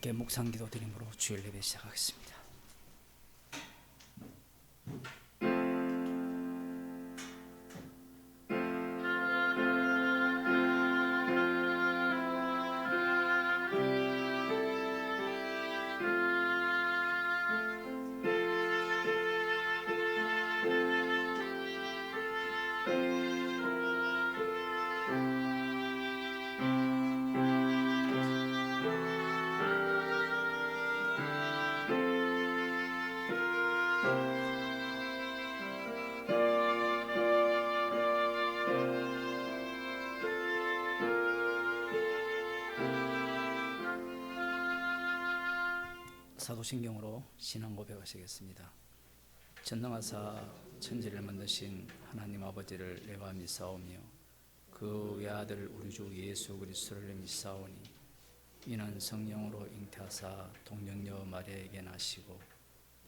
함께 묵상 기도 드림으로 주일 예배 시작하겠습니다. 사도신경으로 신앙 고백하시겠습니다. 전능하사 천지를 만드신 하나님 아버지를 내가 믿사오며 그 외아들 우리 주 예수 그리스도를 믿사오니 이는 성령으로 잉태하사 동정녀 마리아에게 나시고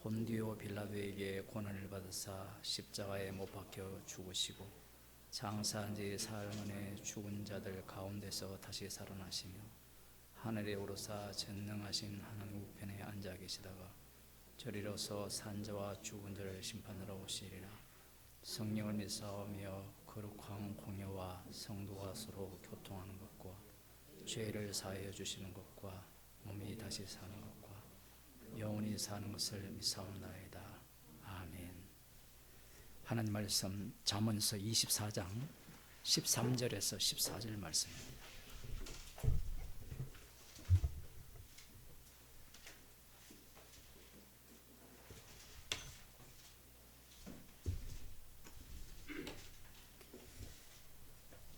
본디오 빌라도에게 고난을 받으사 십자가에 못 박혀 죽으시고 장사한 지 사흘 만에 죽은 자들 가운데서 다시 살아나시며 하늘에 오르사 전능하신 하나님 우편에 앉아 계시다가 저리로서 산자와 죽은 자를 심판하러 오시리라. 성령을 믿사오며 거룩한 공예와 성도가 서로 교통하는 것과 죄를 사하여 주시는 것과 몸이 다시 사는 것과 영원히 사는 것을 믿사옵나이다. 아멘. 하나님 말씀 잠언서 24장 13절에서 14절 말씀입니다.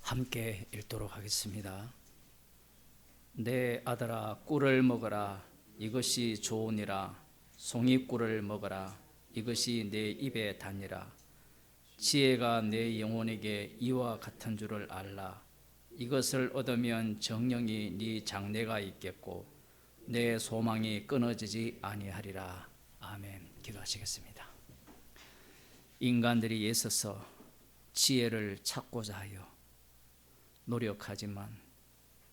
함께 읽도록 하겠습니다. 내 아들아 꿀을 먹어라. 이것이 좋으니라. 송이꿀을 먹어라. 이것이 내 입에 다니라. 지혜가 내 영혼에게 이와 같은 줄을 알라. 이것을 얻으면 정령이 네 장래가 있겠고 내 소망이 끊어지지 아니하리라. 아멘. 기도하시겠습니다. 인간들이 애써서 지혜를 찾고자 하여 노력하지만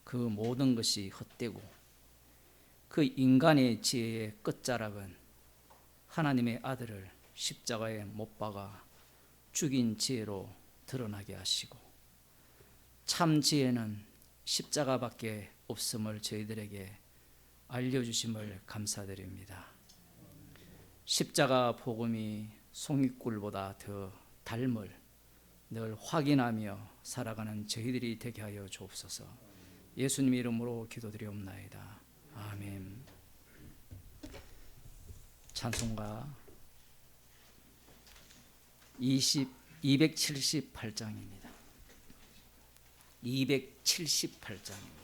그 모든 것이 헛되고 그 인간의 지혜의 끝자락은 하나님의 아들을 십자가에 못 박아 죽인 지혜로 드러나게 하시고 참 지혜는 십자가밖에 없음을 저희들에게 알려주심을 감사드립니다. 십자가 복음이 송이꿀보다 더 닮을 늘 확인하며 살아가는 저희들이 되게 하여 주옵소서. 예수님 이름으로 기도드리옵나이다. 아멘. 찬송가 278장입니다. 278장입니다.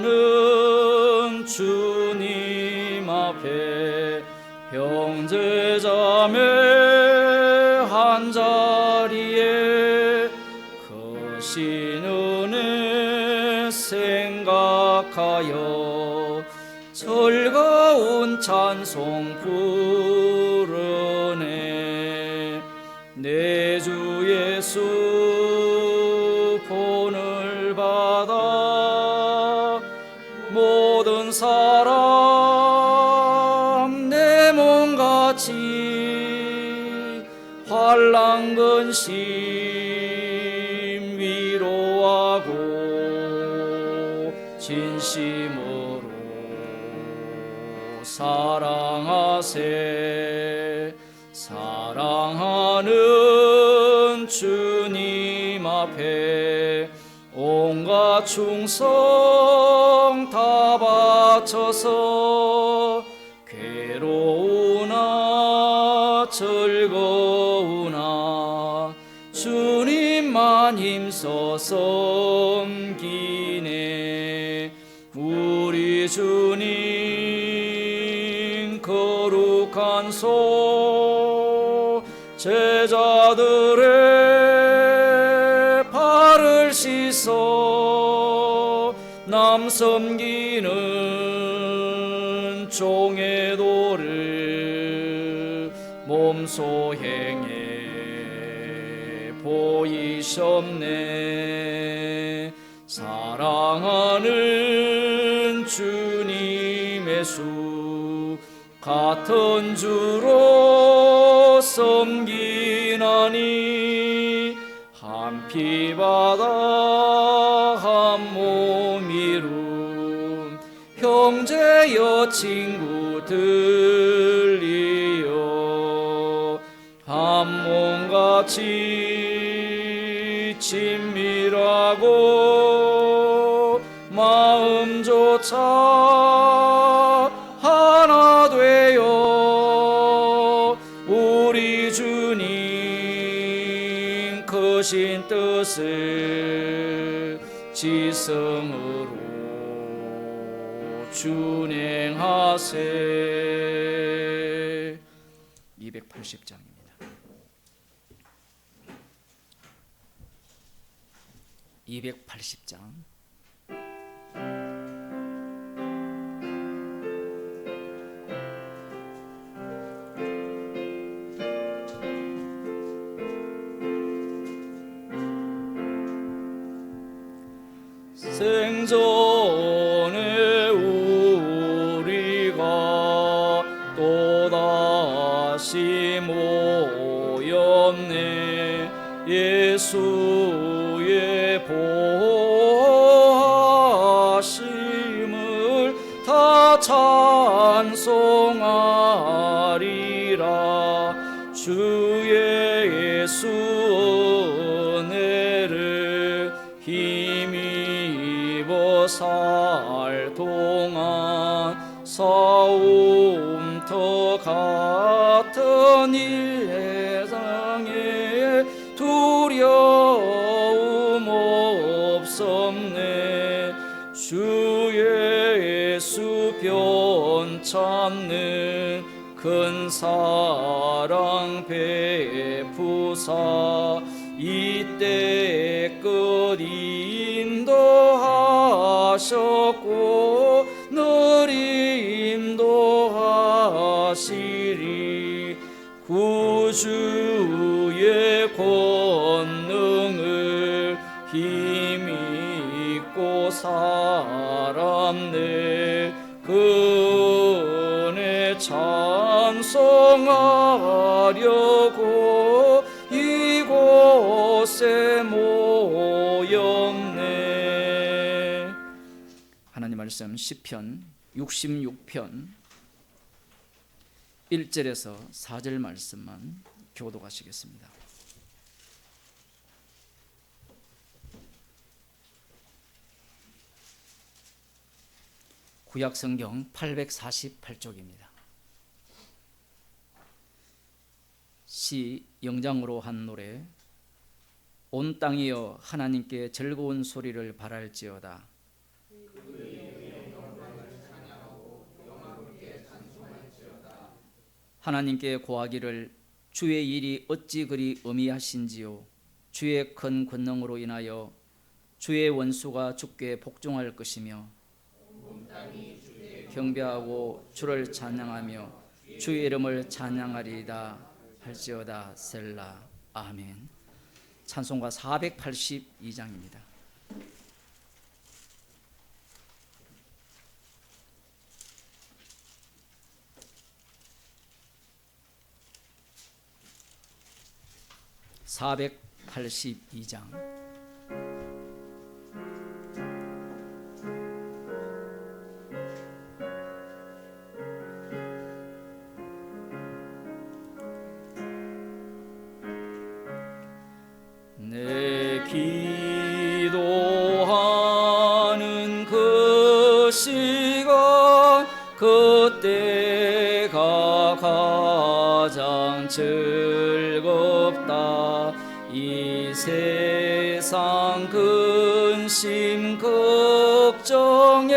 사랑하는 주님 앞에 형제자매 한자리에 크신 은혜 생각하여 즐거운 찬송 부르네. 내 주 예수 본을 받아 모든 사람 내 몸같이 환난 근심 위로하고 진심으로 사랑하세. 사랑하는 주님 앞에 온갖 충성 다 바쳐서 괴로우나 즐거우나 주님만 힘써 섬기네. 우리 주님 거룩한 찬송 제자들의 발을 씻어 남 섬기는 종의 도를 몸소 행해 보이셨네. 사랑하는 주님의 수 같은 주로 섬기나니 한 피바다 한 몸 이룬 형제여 친구들이여 한 몸같이 친밀하고 마음조차 하나 되어 우리 주님 크신 뜻을 지성으로 준행하세. 280장입니다. (280장) 생전에 우리가 또다시 모였네. 예수의 보호하심을 다 찬송하리라. 주의 예수 은혜를 힘입어 살 동안 싸움터 같은 이 세상에 두려움 없었네. 주의 예수 변참는 큰 사랑 베푸사 이때 끝 인도하셨고 늘 인도하시리. 구주의 권능을 힘입고 살았네. 그 은혜 찬송하려고 이곳에 모였네. 하나님 말씀 시편 66편 1절에서 4절 말씀만 교독하시겠습니다. 구약성경 848쪽입니다. 시 영장으로 한 노래. 온 땅이여 하나님께 즐거운 소리를 바랄지어다. 하나님께 고하기를 주의 일이 어찌 그리 어미하신지요. 주의 큰 권능으로 인하여 주의 원수가 주께 복종할 것이며 경배하고 주를 찬양하며 주의 이름을 찬양하리이다 할지어다. 셀라. 아멘. 찬송가 482장입니다. (482장) 내 기도하는 그 시간 그때가 가장 즐겁다. 이 세상 근심 걱정에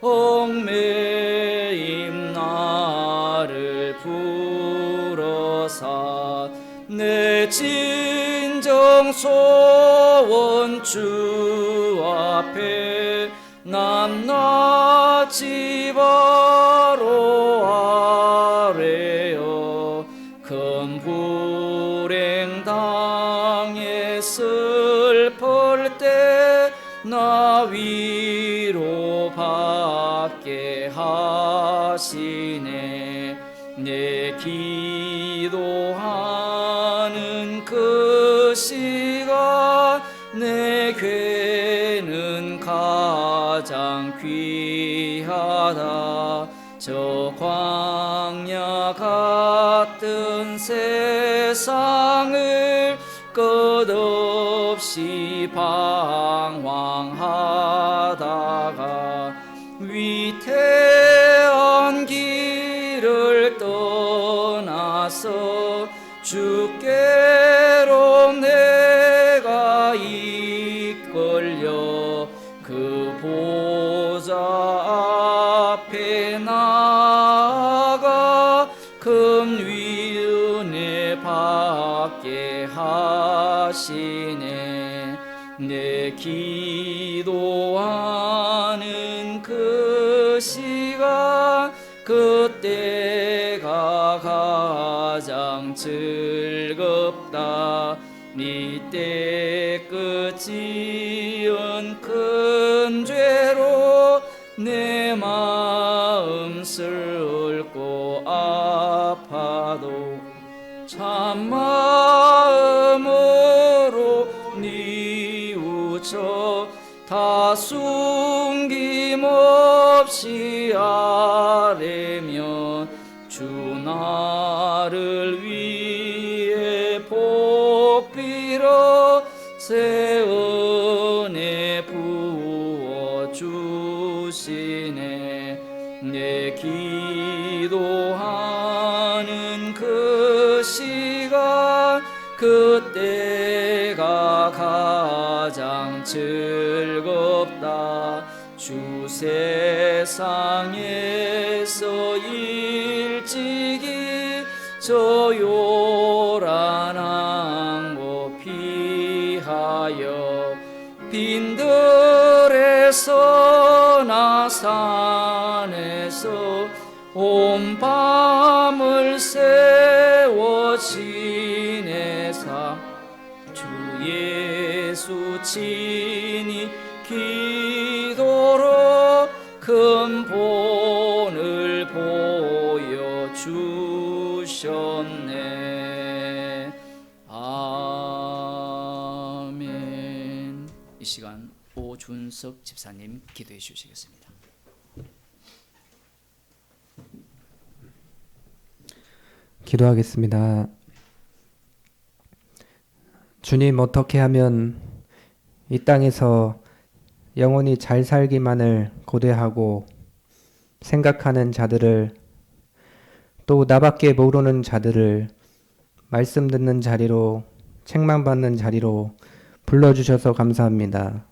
얽매임 나를 주사 내 진정 소원 주 앞에 낱낱이 바로 아뢰어 큰 불행 당해 슬플 때 나 위로 받게 하시네. 내 기도하는 그 시간 내게는 가장 귀하다. 저 광야 같은 세상을 끝없이 방황하다가 위태한 길을 떠나서 주께로 내가 이끌려 그 보좌 앞에 나아가 금위 은혜 받게 하시네. 내 기도하는 그 시간 그때가 가장 즐겁다. 이때 끝이은 큰 죄로 내 마음 슬고 아파도 참마음으로 뉘우쳐 다 숨김없이 아뢰면 주 나를 위해 복비러 새 은혜 부어주시네. 내 기도하는 그 시간 그때가 가장 즐겁다. 주 세상에서 일찍이 저 요란한 곳 피하여 빈들에서 나 산에서 온 밤을 세워 지내사 주 예수 친히 기도로 큰 본을 보여주셨네. 아멘. 이 시간 오준석 집사님 기도해 주시겠습니다. 기도하겠습니다. 주님, 어떻게 하면 이 땅에서 영원히 잘 살기만을 고대하고 생각하는 자들을, 또 나밖에 모르는 자들을 말씀 듣는 자리로, 책망 받는 자리로 불러주셔서 감사합니다.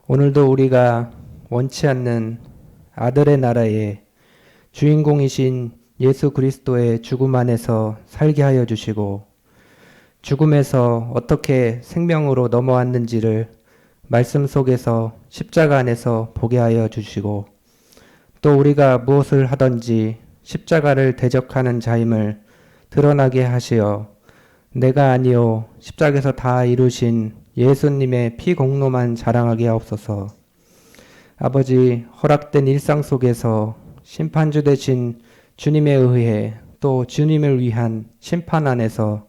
오늘도 우리가 원치 않는 아들의 나라의 주인공이신 예수 그리스도의 죽음 안에서 살게 하여 주시고, 죽음에서 어떻게 생명으로 넘어왔는지를 말씀 속에서 십자가 안에서 보게 하여 주시고, 또 우리가 무엇을 하든지 십자가를 대적하는 자임을 드러나게 하시어 내가 아니요 십자가에서 다 이루신 예수님의 피 공로만 자랑하게 하옵소서. 아버지, 허락된 일상 속에서 심판주 되신 주님에 의해 또 주님을 위한 심판 안에서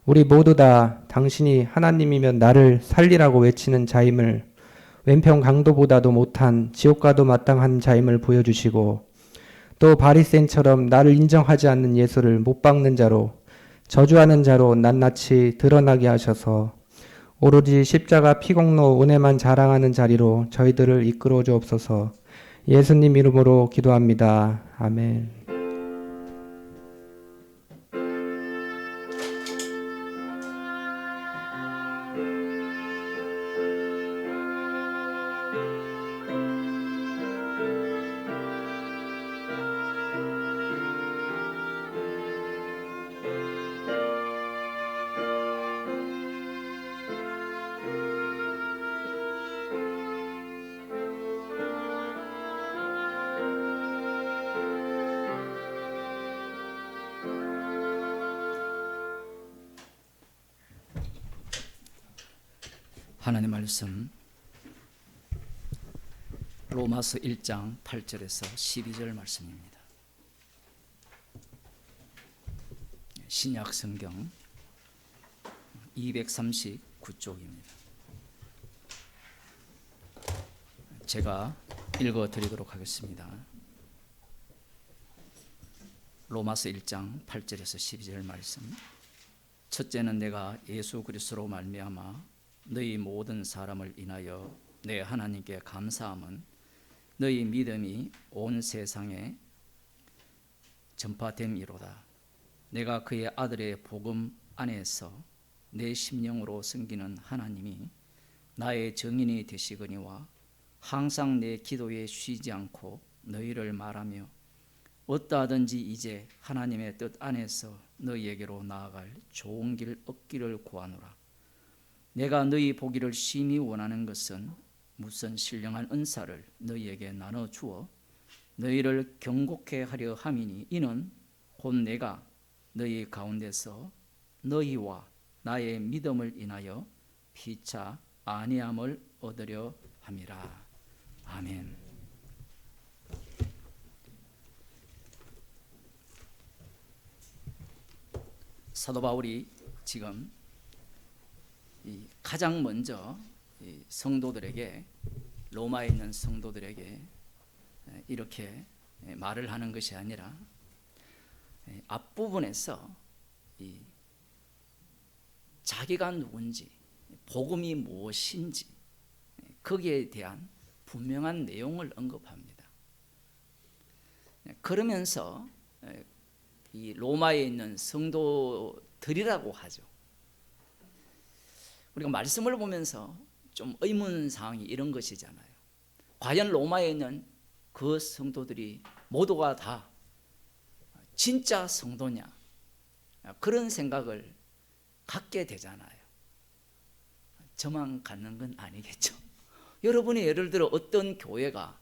우리 모두 다 당신이 하나님이면 나를 살리라고 외치는 자임을, 왼편 강도보다도 못한 지옥과도 마땅한 자임을 보여주시고, 또 바리새인처럼 나를 인정하지 않는 예수를 못 박는 자로, 저주하는 자로 낱낱이 드러나게 하셔서 오로지 십자가 피공로 은혜만 자랑하는 자리로 저희들을 이끌어 주옵소서. 예수님 이름으로 기도합니다. 아멘. 하나님 말씀 로마서 1장 8절에서 12절 말씀입니다. 신약 성경 239쪽입니다. 제가 읽어 드리도록 하겠습니다. 로마서 1장 8절에서 12절 말씀. 첫째는 내가 예수 그리스도로 말미암아 너희 모든 사람을 인하여 내 하나님께 감사함은 너희 믿음이 온 세상에 전파됨이로다. 내가 그의 아들의 복음 안에서 내 심령으로 섬기는 하나님이 나의 증인이 되시거니와 항상 내 기도에 쉬지 않고 너희를 말하며 어떠하든지 이제 하나님의 뜻 안에서 너희에게로 나아갈 좋은 길 얻기를 구하노라. 내가 너희 보기를 심히 원하는 것은 무슨 신령한 은사를 너희에게 나눠 주어 너희를 경고케 하려 함이니 이는 곧 내가 너희 가운데서 너희와 나의 믿음을 인하여 피차 안위함을 얻으려 함이라. 아멘. 사도 바울이 지금 가장 먼저 성도들에게, 로마에 있는 성도들에게 이렇게 말을 하는 것이 아니라 앞부분에서 자기가 누군지, 복음이 무엇인지 거기에 대한 분명한 내용을 언급합니다. 그러면서 이 로마에 있는 성도들이라고 하죠. 우리가 말씀을 보면서 좀 의문사항이 이런 것이잖아요. 과연 로마에 있는 그 성도들이 모두가 다 진짜 성도냐? 그런 생각을 갖게 되잖아요. 저만 갖는 건 아니겠죠. 여러분이 예를 들어 어떤 교회가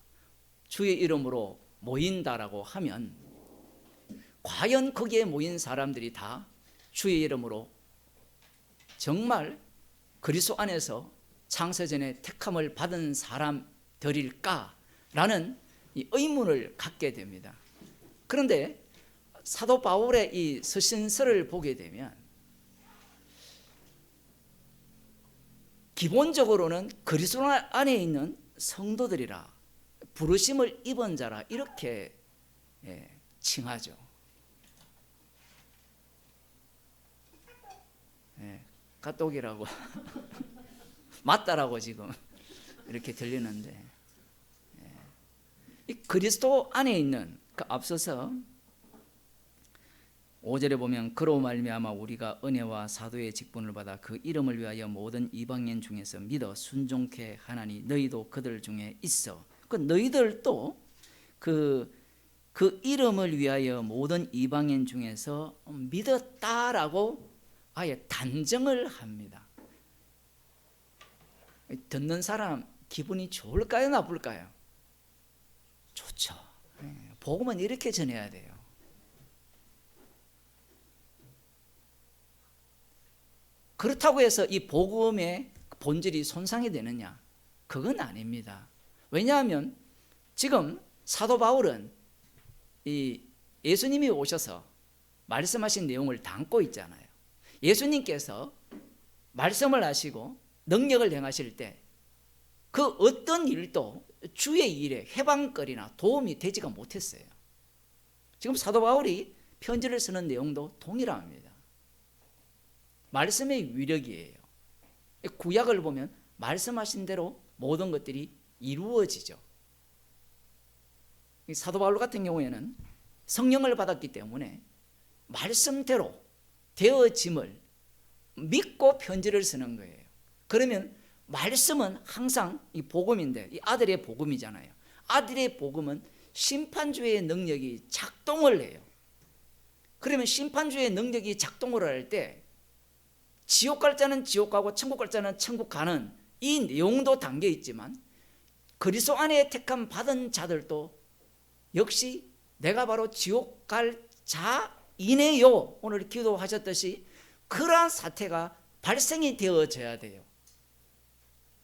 주의 이름으로 모인다라고 하면 과연 거기에 모인 사람들이 다 주의 이름으로 정말 그리스도 안에서 창세전에 택함을 받은 사람들일까라는 이 의문을 갖게 됩니다. 그런데 사도 바울의 이 서신서를 보게 되면 기본적으로는 그리스도 안에 있는 성도들이라, 부르심을 입은 자라 이렇게 칭하죠. 까똑이라고 맞다라고 지금 이렇게 들리는데, 이 그리스도 안에 있는, 그 앞서서 5절에 보면 그로 말미암아 우리가 은혜와 사도의 직분을 받아 그 이름을 위하여 모든 이방인 중에서 믿어 순종케 하나니 너희도 그들 중에 있어. 그 너희들도 그 이름을 위하여 모든 이방인 중에서 믿었다라고 아예 단정을 합니다. 듣는 사람 기분이 좋을까요, 나쁠까요? 좋죠. 복음은 이렇게 전해야 돼요. 그렇다고 해서 이 복음의 본질이 손상이 되느냐? 그건 아닙니다. 왜냐하면 지금 사도 바울은 이 예수님이 오셔서 말씀하신 내용을 담고 있잖아요. 예수님께서 말씀을 하시고 능력을 행하실 때 그 어떤 일도 주의 일에 해방거리나 도움이 되지가 못했어요. 지금 사도 바울이 편지를 쓰는 내용도 동일합니다. 말씀의 위력이에요. 구약을 보면 말씀하신 대로 모든 것들이 이루어지죠. 사도 바울 같은 경우에는 성령을 받았기 때문에 말씀대로 되어짐을 믿고 편지를 쓰는 거예요. 그러면 말씀은 항상 이 복음인데, 이 아들의 복음이잖아요. 아들의 복음은 심판주의 능력이 작동을 해요. 그러면 심판주의 능력이 작동을 할 때 지옥 갈 자는 지옥 가고 천국 갈 자는 천국 가는 이 내용도 담겨 있지만, 그리스도 안에 택함 받은 자들도 역시 내가 바로 지옥 갈 자이네요, 오늘 기도하셨듯이 그러한 사태가 발생이 되어져야 돼요.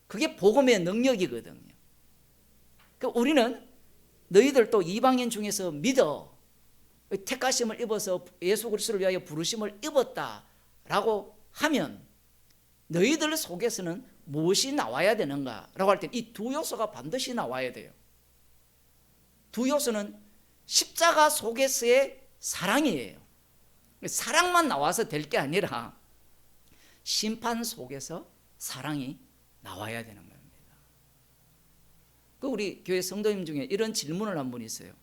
그게 복음의 능력이거든요. 그러니까 우리는 너희들도 이방인 중에서 믿어, 택하심을 입어서 예수 그리스도를 위하여 부르심을 입었다라고 하면 너희들 속에서는 무엇이 나와야 되는가라고 할 때 이 두 요소가 반드시 나와야 돼요. 두 요소는 십자가 속에서의 사랑이에요. 사랑만 나와서 될 게 아니라 심판 속에서 사랑이 나와야 되는 겁니다. 우리 교회 성도님 중에 이런 질문을 한 분 있어요.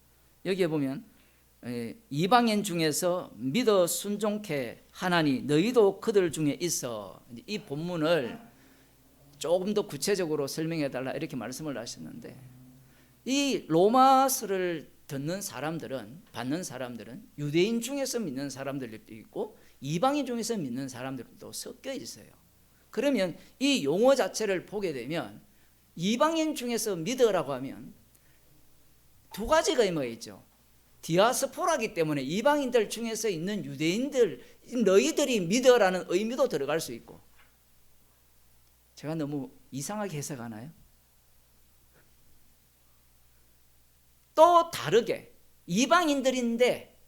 여기에 보면 이방인 중에서 믿어 순종케 하나니 너희도 그들 중에 있어. 이 본문을 조금 더 구체적으로 설명해 달라 이렇게 말씀을 하셨는데, 이 로마서를 받는 사람들은 유대인 중에서 믿는 사람들도 있고 이방인 중에서 믿는 사람들도 섞여 있어요. 그러면 이 용어 자체를 보게 되면 이방인 중에서 믿으라고 하면 두 가지가 의미가 있죠. 디아스포라기 때문에 이방인들 중에서 있는 유대인들, 너희들이 믿어라는 의미도 들어갈 수 있고, 제가 너무 이상하게 해석하나요? 또 다르게 이방인들인데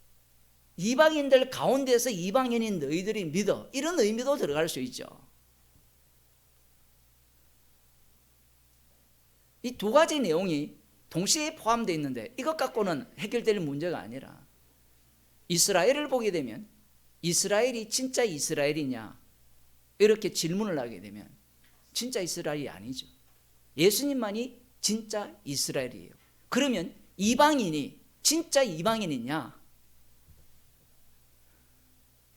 이방인들 가운데서 이방인인 너희들이 믿어, 이런 의미도 들어갈 수 있죠. 이 두 가지 내용이 동시에 포함되어 있는데 이것 갖고는 해결될 문제가 아니라, 이스라엘을 보게 되면 이스라엘이 진짜 이스라엘이냐 이렇게 질문을 하게 되면 진짜 이스라엘이 아니죠. 예수님만이 진짜 이스라엘이에요. 그러면 이방인이 진짜 이방인이냐?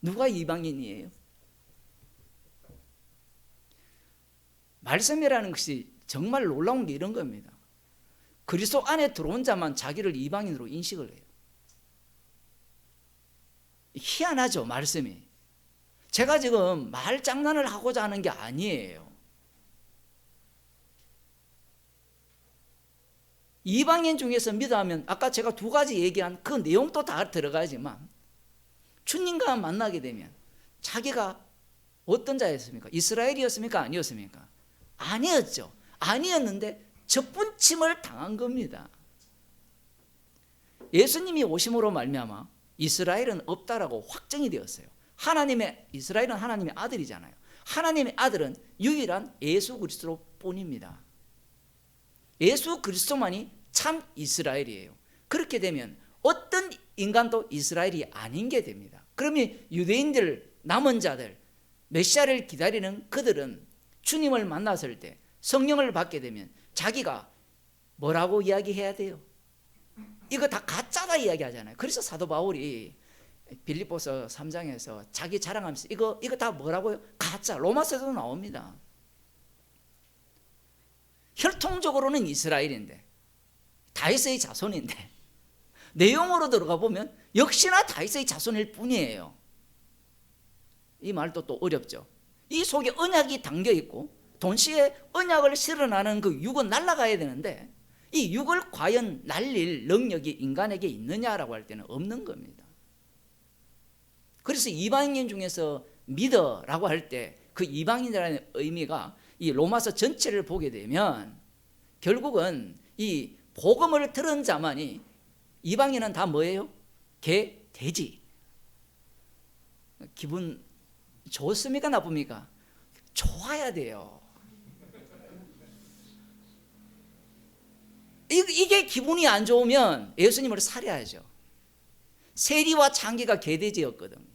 누가 이방인이에요? 말씀이라는 것이 정말 놀라운 게 이런 겁니다. 그리스도 안에 들어온 자만 자기를 이방인으로 인식을 해요. 희한하죠, 말씀이. 제가 지금 말 장난을 하고자 하는 게 아니에요. 이방인 중에서 믿어하면 아까 제가 두 가지 얘기한 그 내용도 다 들어가지만, 주님과 만나게 되면 자기가 어떤 자였습니까? 이스라엘이었습니까? 아니었습니까? 아니었죠. 아니었는데 적분침을 당한 겁니다. 예수님이 오심으로 말미암아 이스라엘은 없다라고 확정이 되었어요. 이스라엘은 하나님의 아들이잖아요. 하나님의 아들은 유일한 예수 그리스도 뿐입니다. 예수 그리스도만이 참 이스라엘이에요. 그렇게 되면 어떤 인간도 이스라엘이 아닌 게 됩니다. 그러면 유대인들, 남은 자들, 메시아를 기다리는 그들은 주님을 만났을 때, 성령을 받게 되면 자기가 뭐라고 이야기해야 돼요? 이거 다 가짜다 이야기하잖아요. 그래서 사도 바울이 빌립보서 3장에서 자기 자랑하면서 이거 다 뭐라고요? 가짜. 로마서에도 나옵니다. 혈통적으로는 이스라엘인데, 다윗의 자손인데, 내용으로 들어가 보면 역시나 다윗의 자손일 뿐이에요. 이 말도 또 어렵죠. 이 속에 언약이 담겨 있고 동시에 언약을 실현하는 그 육은 날아가야 되는데, 이 육을 과연 날릴 능력이 인간에게 있느냐라고 할 때는 없는 겁니다. 그래서 이방인 중에서 믿어라고 할 때 그 이방인이라는 의미가 이 로마서 전체를 보게 되면 결국은 이 복음을 들은 자만이, 이방인은 다 뭐예요? 개, 돼지. 기분 좋습니까? 나쁩니까? 좋아야 돼요. 이게 기분이 안 좋으면 예수님을 살해야죠. 세리와 창기가 개돼지였거든요.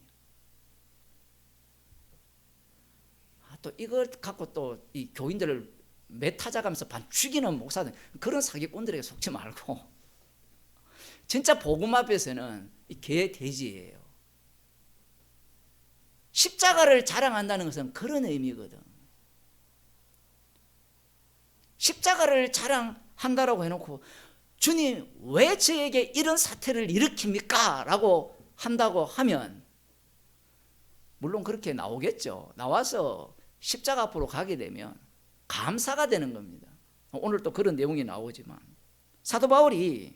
또 이걸 갖고 또 이 교인들을 매타작하면서 반 죽이는 목사들, 그런 사기꾼들에게 속지 말고 진짜 복음 앞에서는 이 개돼지예요. 십자가를 자랑한다는 것은 그런 의미거든. 십자가를 자랑한다라고 해놓고 주님 왜 저에게 이런 사태를 일으킵니까? 라고 한다고 하면 물론 그렇게 나오겠죠. 나와서 십자가 앞으로 가게 되면 감사가 되는 겁니다. 오늘 또 그런 내용이 나오지만, 사도 바울이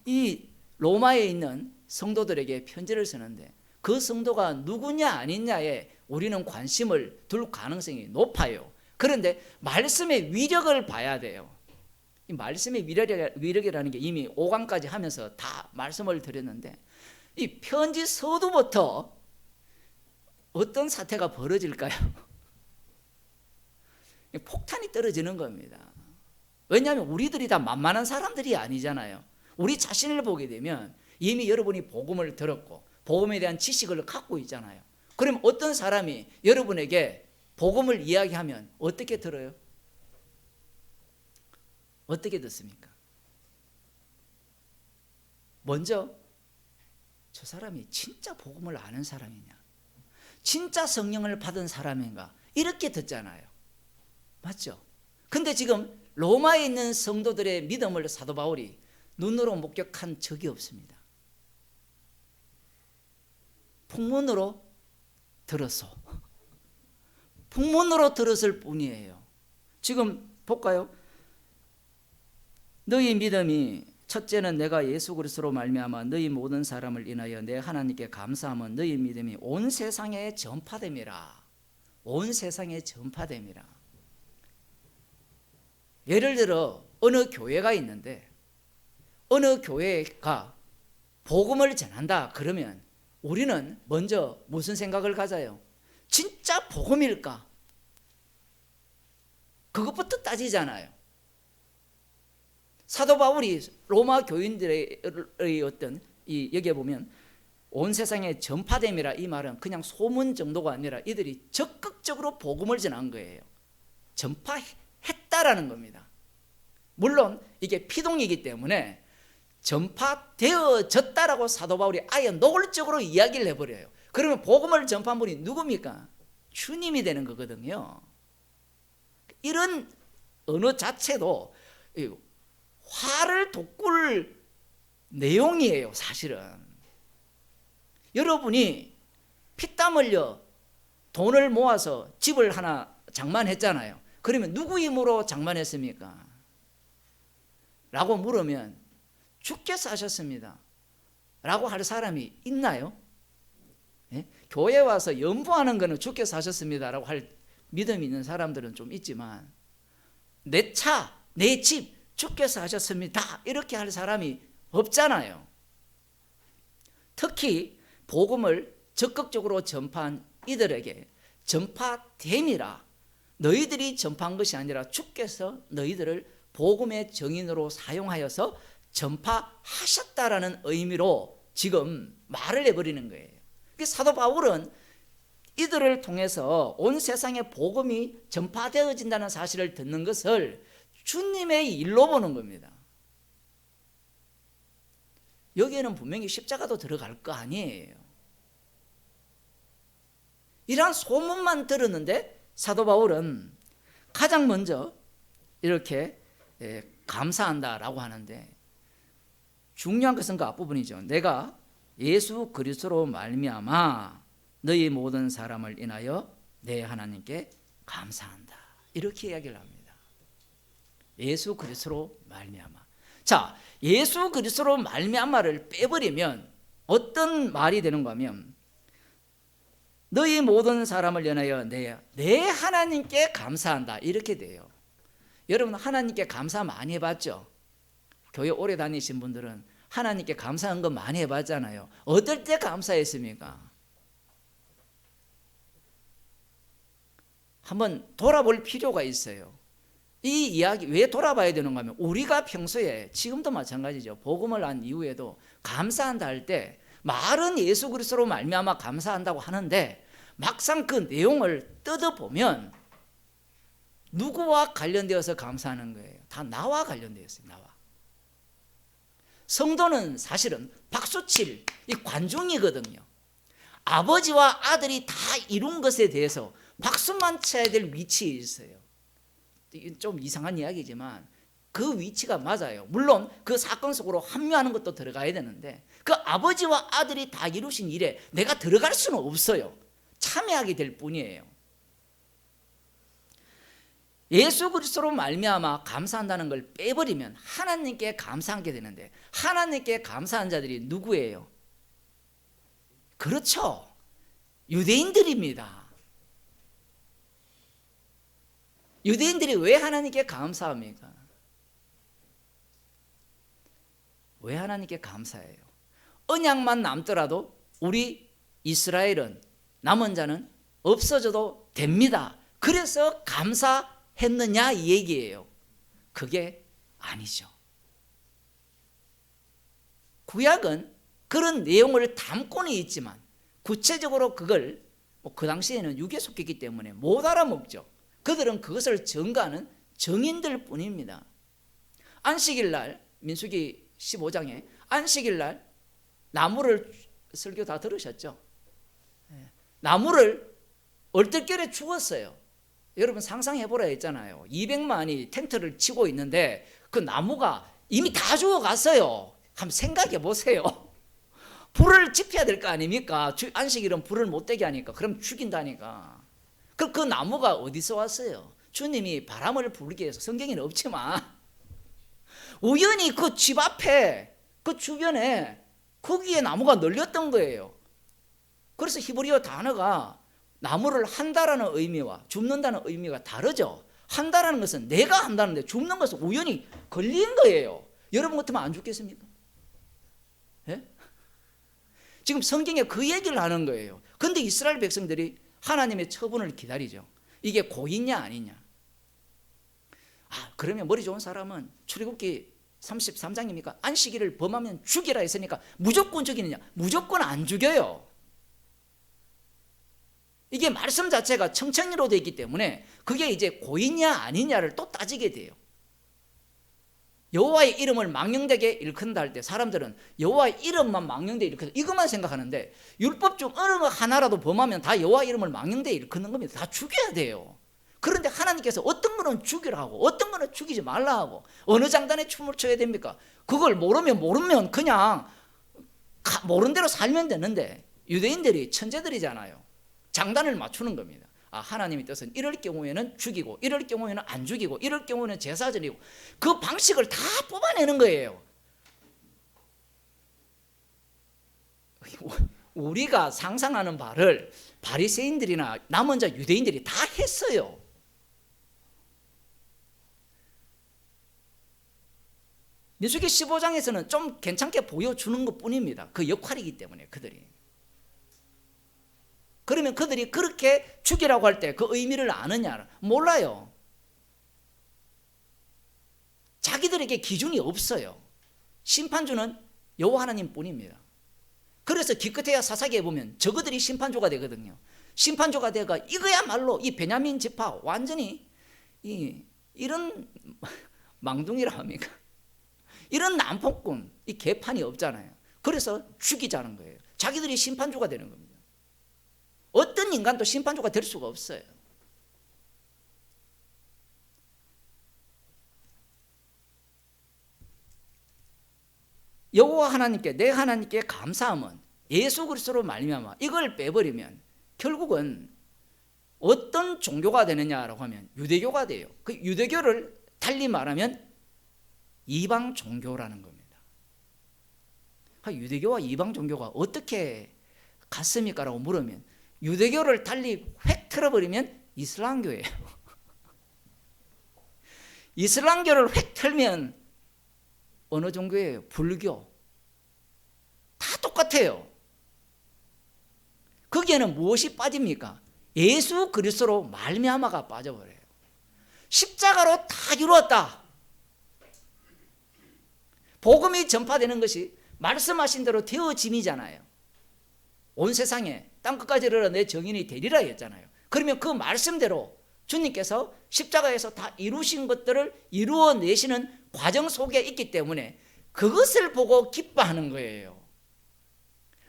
이 로마에 있는 성도들에게 편지를 쓰는데 그 성도가 누구냐 아니냐에 우리는 관심을 둘 가능성이 높아요. 그런데 말씀의 위력을 봐야 돼요. 이 말씀의 위력이라는 게 이미 5강까지 하면서 다 말씀을 드렸는데, 이 편지 서두부터 어떤 사태가 벌어질까요? 폭탄이 떨어지는 겁니다. 왜냐하면 우리들이 다 만만한 사람들이 아니잖아요. 우리 자신을 보게 되면 이미 여러분이 복음을 들었고 복음에 대한 지식을 갖고 있잖아요. 그럼 어떤 사람이 여러분에게 복음을 이야기하면 어떻게 들어요? 어떻게 듣습니까? 먼저 저 사람이 진짜 복음을 아는 사람이냐, 진짜 성령을 받은 사람인가, 이렇게 듣잖아요. 맞죠? 근데 지금 로마에 있는 성도들의 믿음을 사도 바울이 눈으로 목격한 적이 없습니다. 풍문으로 들었어. 풍문으로 들었을 뿐이에요. 지금 볼까요? 너희 믿음이 첫째는 내가 예수 그리스도로 말미암아 너희 모든 사람을 인하여 내 하나님께 감사함은 너희 믿음이 온 세상에 전파됨이라. 온 세상에 전파됨이라. 예를 들어 어느 교회가 있는데 어느 교회가 복음을 전한다 그러면 우리는 먼저 무슨 생각을 가져요? 진짜 복음일까? 그것부터 따지잖아요. 사도 바울이 로마 교인들의 어떤 여기에 보면 온 세상에 전파됨이라, 이 말은 그냥 소문 정도가 아니라 이들이 적극적으로 복음을 전한 거예요. 전파했다라는 겁니다. 물론 이게 피동이기 때문에 전파되어졌다라고 사도 바울이 아예 노골적으로 이야기를 해버려요. 그러면 복음을 전파한 분이 누굽니까? 주님이 되는 거거든요. 이런 언어 자체도 화를 돋굴 내용이에요. 사실은 여러분이 피땀 흘려 돈을 모아서 집을 하나 장만했잖아요. 그러면 누구 힘으로 장만했습니까? 라고 물으면 주께서 하셨습니다 라고 할 사람이 있나요? 예? 교회 와서 연부하는 거는 주께서 하셨습니다 라고 할 믿음이 있는 사람들은 좀 있지만, 내 차, 내 집 주께서 하셨습니다 이렇게 할 사람이 없잖아요. 특히 복음을 적극적으로 전파한 이들에게 전파됨이라, 너희들이 전파한 것이 아니라 주께서 너희들을 복음의 증인으로 사용하여서 전파하셨다라는 의미로 지금 말을 해버리는 거예요. 사도 바울은 이들을 통해서 온 세상에 복음이 전파되어진다는 사실을 듣는 것을 주님의 일로 보는 겁니다. 여기에는 분명히 십자가도 들어갈 거 아니에요. 이러한 소문만 들었는데 사도 바울은 가장 먼저 이렇게 감사한다라고 하는데, 중요한 것은 그 앞부분이죠. 내가 예수 그리스도로 말미암아 너희 모든 사람을 인하여 내 하나님께 감사한다, 이렇게 이야기를 합니다. 예수 그리스도로 말미암아. 자, 예수 그리스도로 말미암아를 빼버리면 어떤 말이 되는가 하면, 너희 모든 사람을 인하여 내 하나님께 감사한다, 이렇게 돼요. 여러분 하나님께 감사 많이 해봤죠? 교회 오래 다니신 분들은 하나님께 감사한 거 많이 해봤잖아요. 어떨 때 감사했습니까? 한번 돌아볼 필요가 있어요. 이 이야기 왜 돌아봐야 되는가 하면, 우리가 평소에 지금도 마찬가지죠. 복음을 안 이후에도 감사한다 할 때 말은 예수 그리스도로 말미암아 감사한다고 하는데, 막상 그 내용을 뜯어보면 누구와 관련되어서 감사하는 거예요? 다 나와 관련되어 있어요. 나와. 성도는 사실은 박수칠 이 관중이거든요. 아버지와 아들이 다 이룬 것에 대해서 박수만 쳐야 될 위치에 있어요. 좀 이상한 이야기지만 그 위치가 맞아요. 물론 그 사건 속으로 합류하는 것도 들어가야 되는데, 그 아버지와 아들이 다 이루신 일에 내가 들어갈 수는 없어요. 참여하게 될 뿐이에요. 예수 그리스도로 말미암아 감사한다는 걸 빼버리면 하나님께 감사하게 되는데, 하나님께 감사한 자들이 누구예요? 그렇죠, 유대인들입니다. 유대인들이 왜 하나님께 감사합니까? 왜 하나님께 감사해요? 언약만 남더라도 우리 이스라엘은, 남은 자는 없어져도 됩니다. 그래서 감사했느냐 이 얘기예요. 그게 아니죠. 구약은 그런 내용을 담고는 있지만 구체적으로 그걸 그 당시에는 육에 속했기 때문에 못 알아먹죠. 그들은 그것을 전가하는 정인들 뿐입니다. 안식일 날, 민수기 15장에 안식일 날 나무를, 설교 다 들으셨죠? 나무를 얼떨결에 죽었어요. 여러분 상상해보라 했잖아요. 200만이 텐트를 치고 있는데 그 나무가 이미 다 죽어갔어요. 한번 생각해 보세요. 불을 지펴야 될 거 아닙니까? 안식일은 불을 못 되게 하니까. 그럼 죽인다니까. 그럼 그 나무가 어디서 왔어요? 주님이 바람을 불게 해서, 성경에는 없지만 우연히 그 집 앞에 그 주변에 거기에 나무가 널렸던 거예요. 그래서 히브리어 단어가 나무를 한다라는 의미와 줍는다는 의미가 다르죠. 한다라는 것은 내가 한다는데 줍는 것은 우연히 걸린 거예요. 여러분 같으면 안 죽겠습니까? 예? 지금 성경에 그 얘기를 하는 거예요. 그런데 이스라엘 백성들이 하나님의 처분을 기다리죠. 이게 고의냐 아니냐. 그러면 머리 좋은 사람은 출애굽기 33장입니까? 안식일을 범하면 죽이라 했으니까 무조건 죽이느냐? 무조건 안 죽여요. 이게 말씀 자체가 청천리로 되어 있기 때문에 그게 이제 고의냐 아니냐를 또 따지게 돼요. 여호와의 이름을 망령되게 일컫는다 할 때 사람들은 여호와의 이름만 망령되게 일컫는다 이것만 생각하는데 율법 중 어느 거 하나라도 범하면 다 여호와 이름을 망령되게 일컫는 겁니다. 다 죽여야 돼요. 그런데 하나님께서 어떤 거는 죽이라 하고 어떤 거는 죽이지 말라 하고 어느 장단에 춤을 춰야 됩니까? 그걸 모르면 그냥 모른 대로 살면 되는데 유대인들이 천재들이잖아요. 장단을 맞추는 겁니다. 하나님의 뜻은 이럴 경우에는 죽이고 이럴 경우에는 안 죽이고 이럴 경우에는 제사 드리고 그 방식을 다 뽑아내는 거예요. 우리가 상상하는 바를 바리새인들이나 남은 자 유대인들이 다 했어요. 민수기 15장에서는 좀 괜찮게 보여주는 것뿐입니다. 그 역할이기 때문에 그들이. 그러면 그들이 그렇게 죽이라고 할 때 그 의미를 아느냐? 몰라요. 자기들에게 기준이 없어요. 심판주는 여호와 하나님 뿐입니다. 그래서 기껏해야 사사기에 보면 저그들이 심판주가 되거든요. 심판주가 되가 이거야말로 이 베냐민 지파 완전히 이런 망둥이라 합니까? 이런 난폭군, 이 개판이 없잖아요. 그래서 죽이자는 거예요. 자기들이 심판주가 되는 겁니다. 어떤 인간도 심판주가 될 수가 없어요. 여호와 하나님께, 내 하나님께 감사함은 예수 그리스도로 말미암아 이걸 빼버리면 결국은 어떤 종교가 되느냐라고 하면 유대교가 돼요. 그 유대교를 달리 말하면 이방 종교라는 겁니다. 유대교와 이방 종교가 어떻게 같습니까라고 물으면 유대교를 달리 획 틀어버리면 이슬람교예요. 이슬람교를 획 틀면 어느 종교예요? 불교. 다 똑같아요. 거기에는 무엇이 빠집니까? 예수 그리스도로 말미암아가 빠져버려요. 십자가로 다 이루었다. 복음이 전파되는 것이 말씀하신 대로 되어짐이잖아요. 온 세상에 땅끝까지 이르러 내 정인이 되리라 했잖아요. 그러면 그 말씀대로 주님께서 십자가에서 다 이루신 것들을 이루어내시는 과정 속에 있기 때문에 그것을 보고 기뻐하는 거예요.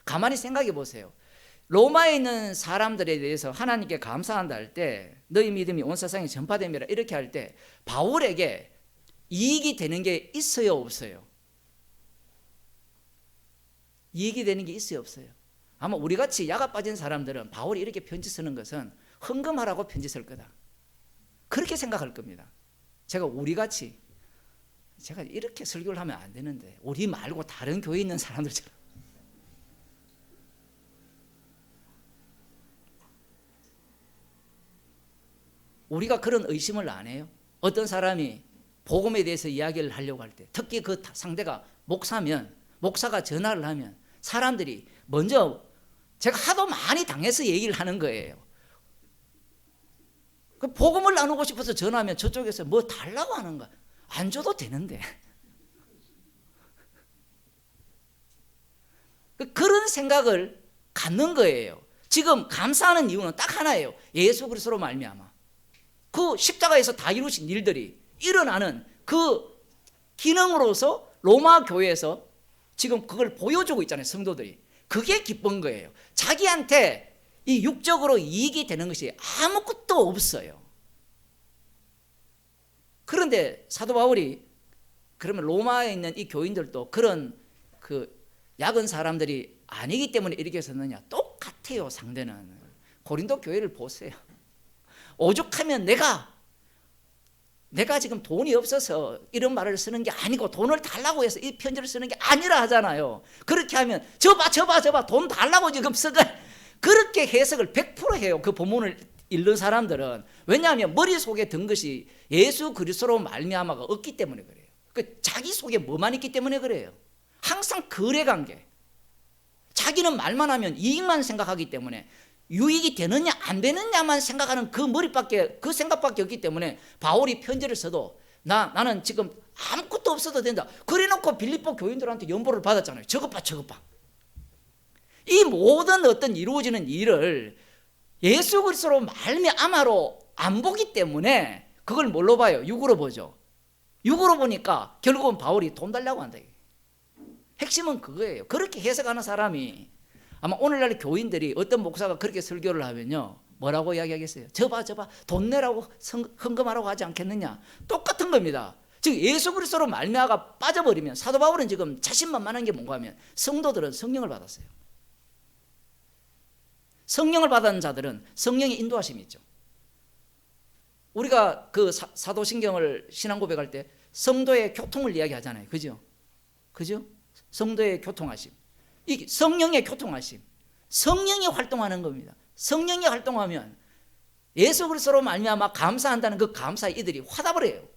가만히 생각해 보세요. 로마에 있는 사람들에 대해서 하나님께 감사한다 할 때 너희 믿음이 온 세상에 전파됨이라 이렇게 할 때 바울에게 이익이 되는 게 있어요 없어요? 이익이 되는 게 있어요 없어요? 아마 우리같이 야가 빠진 사람들은 바울이 이렇게 편지 쓰는 것은 헌금하라고 편지 쓸 거다. 그렇게 생각할 겁니다. 제가 우리같이 제가 이렇게 설교를 하면 안 되는데 우리 말고 다른 교회에 있는 사람들처럼 우리가 그런 의심을 안 해요? 어떤 사람이 복음에 대해서 이야기를 하려고 할 때, 특히 그 상대가 목사면, 목사가 전화를 하면 사람들이 먼저, 제가 하도 많이 당해서 얘기를 하는 거예요. 그 복음을 나누고 싶어서 전화하면 저쪽에서 뭐 달라고 하는 거야. 안 줘도 되는데. 그런 생각을 갖는 거예요. 지금 감사하는 이유는 딱 하나예요. 예수 그리스도로 말미암아 그 십자가에서 다 이루신 일들이 일어나는 그 기능으로서 로마 교회에서 지금 그걸 보여주고 있잖아요. 성도들이. 그게 기쁜 거예요. 자기한테 이 육적으로 이익이 되는 것이 아무것도 없어요. 그런데 사도 바울이 그러면 로마에 있는 이 교인들도 그런 그 약은 사람들이 아니기 때문에 이렇게 썼느냐? 똑같아요. 상대는. 고린도 교회를 보세요. 오죽하면 내가 지금 돈이 없어서 이런 말을 쓰는 게 아니고 돈을 달라고 해서 이 편지를 쓰는 게 아니라 하잖아요. 그렇게 하면 저봐 돈 달라고 지금 쓰가 그렇게 해석을 100% 해요. 그 본문을 읽는 사람들은. 왜냐하면 머릿속에 든 것이 예수 그리스도로 말미암아가 없기 때문에 그래요. 그 자기 속에 뭐만 있기 때문에 그래요. 항상 거래관계. 자기는 말만 하면 이익만 생각하기 때문에 유익이 되느냐 안 되느냐만 생각하는 그 생각밖에 없기 때문에 바울이 편지를 써도 나는 지금 아무것도 없어도 된다. 그래놓고 빌립보 교인들한테 연보를 받았잖아요. 저것 봐. 이 모든 어떤 이루어지는 일을 예수 그리스도로 말미암아로 안 보기 때문에 그걸 뭘로 봐요? 육으로 보죠. 육으로 보니까 결국은 바울이 돈 달라고 한다. 핵심은 그거예요. 그렇게 해석하는 사람이 아마 오늘날 교인들이 어떤 목사가 그렇게 설교를 하면요 뭐라고 이야기하겠어요? 저봐 돈 내라고 헌금하라고 하지 않겠느냐. 똑같은 겁니다. 즉 예수 그리스도로 말미암아가 빠져버리면 사도 바울은 지금 자신만만한 게 뭔가 하면 성도들은 성령을 받았어요. 성령을 받은 자들은 성령의 인도하심이 있죠. 우리가 그 사도신경을 신앙 고백할 때 성도의 교통을 이야기하잖아요. 그죠? 성도의 교통하심. 이 성령의 교통하심. 성령이 활동하는 겁니다. 성령이 활동하면 예수 그리스도로 말미암아 감사한다는 그 감사에 이들이 화답을 해요.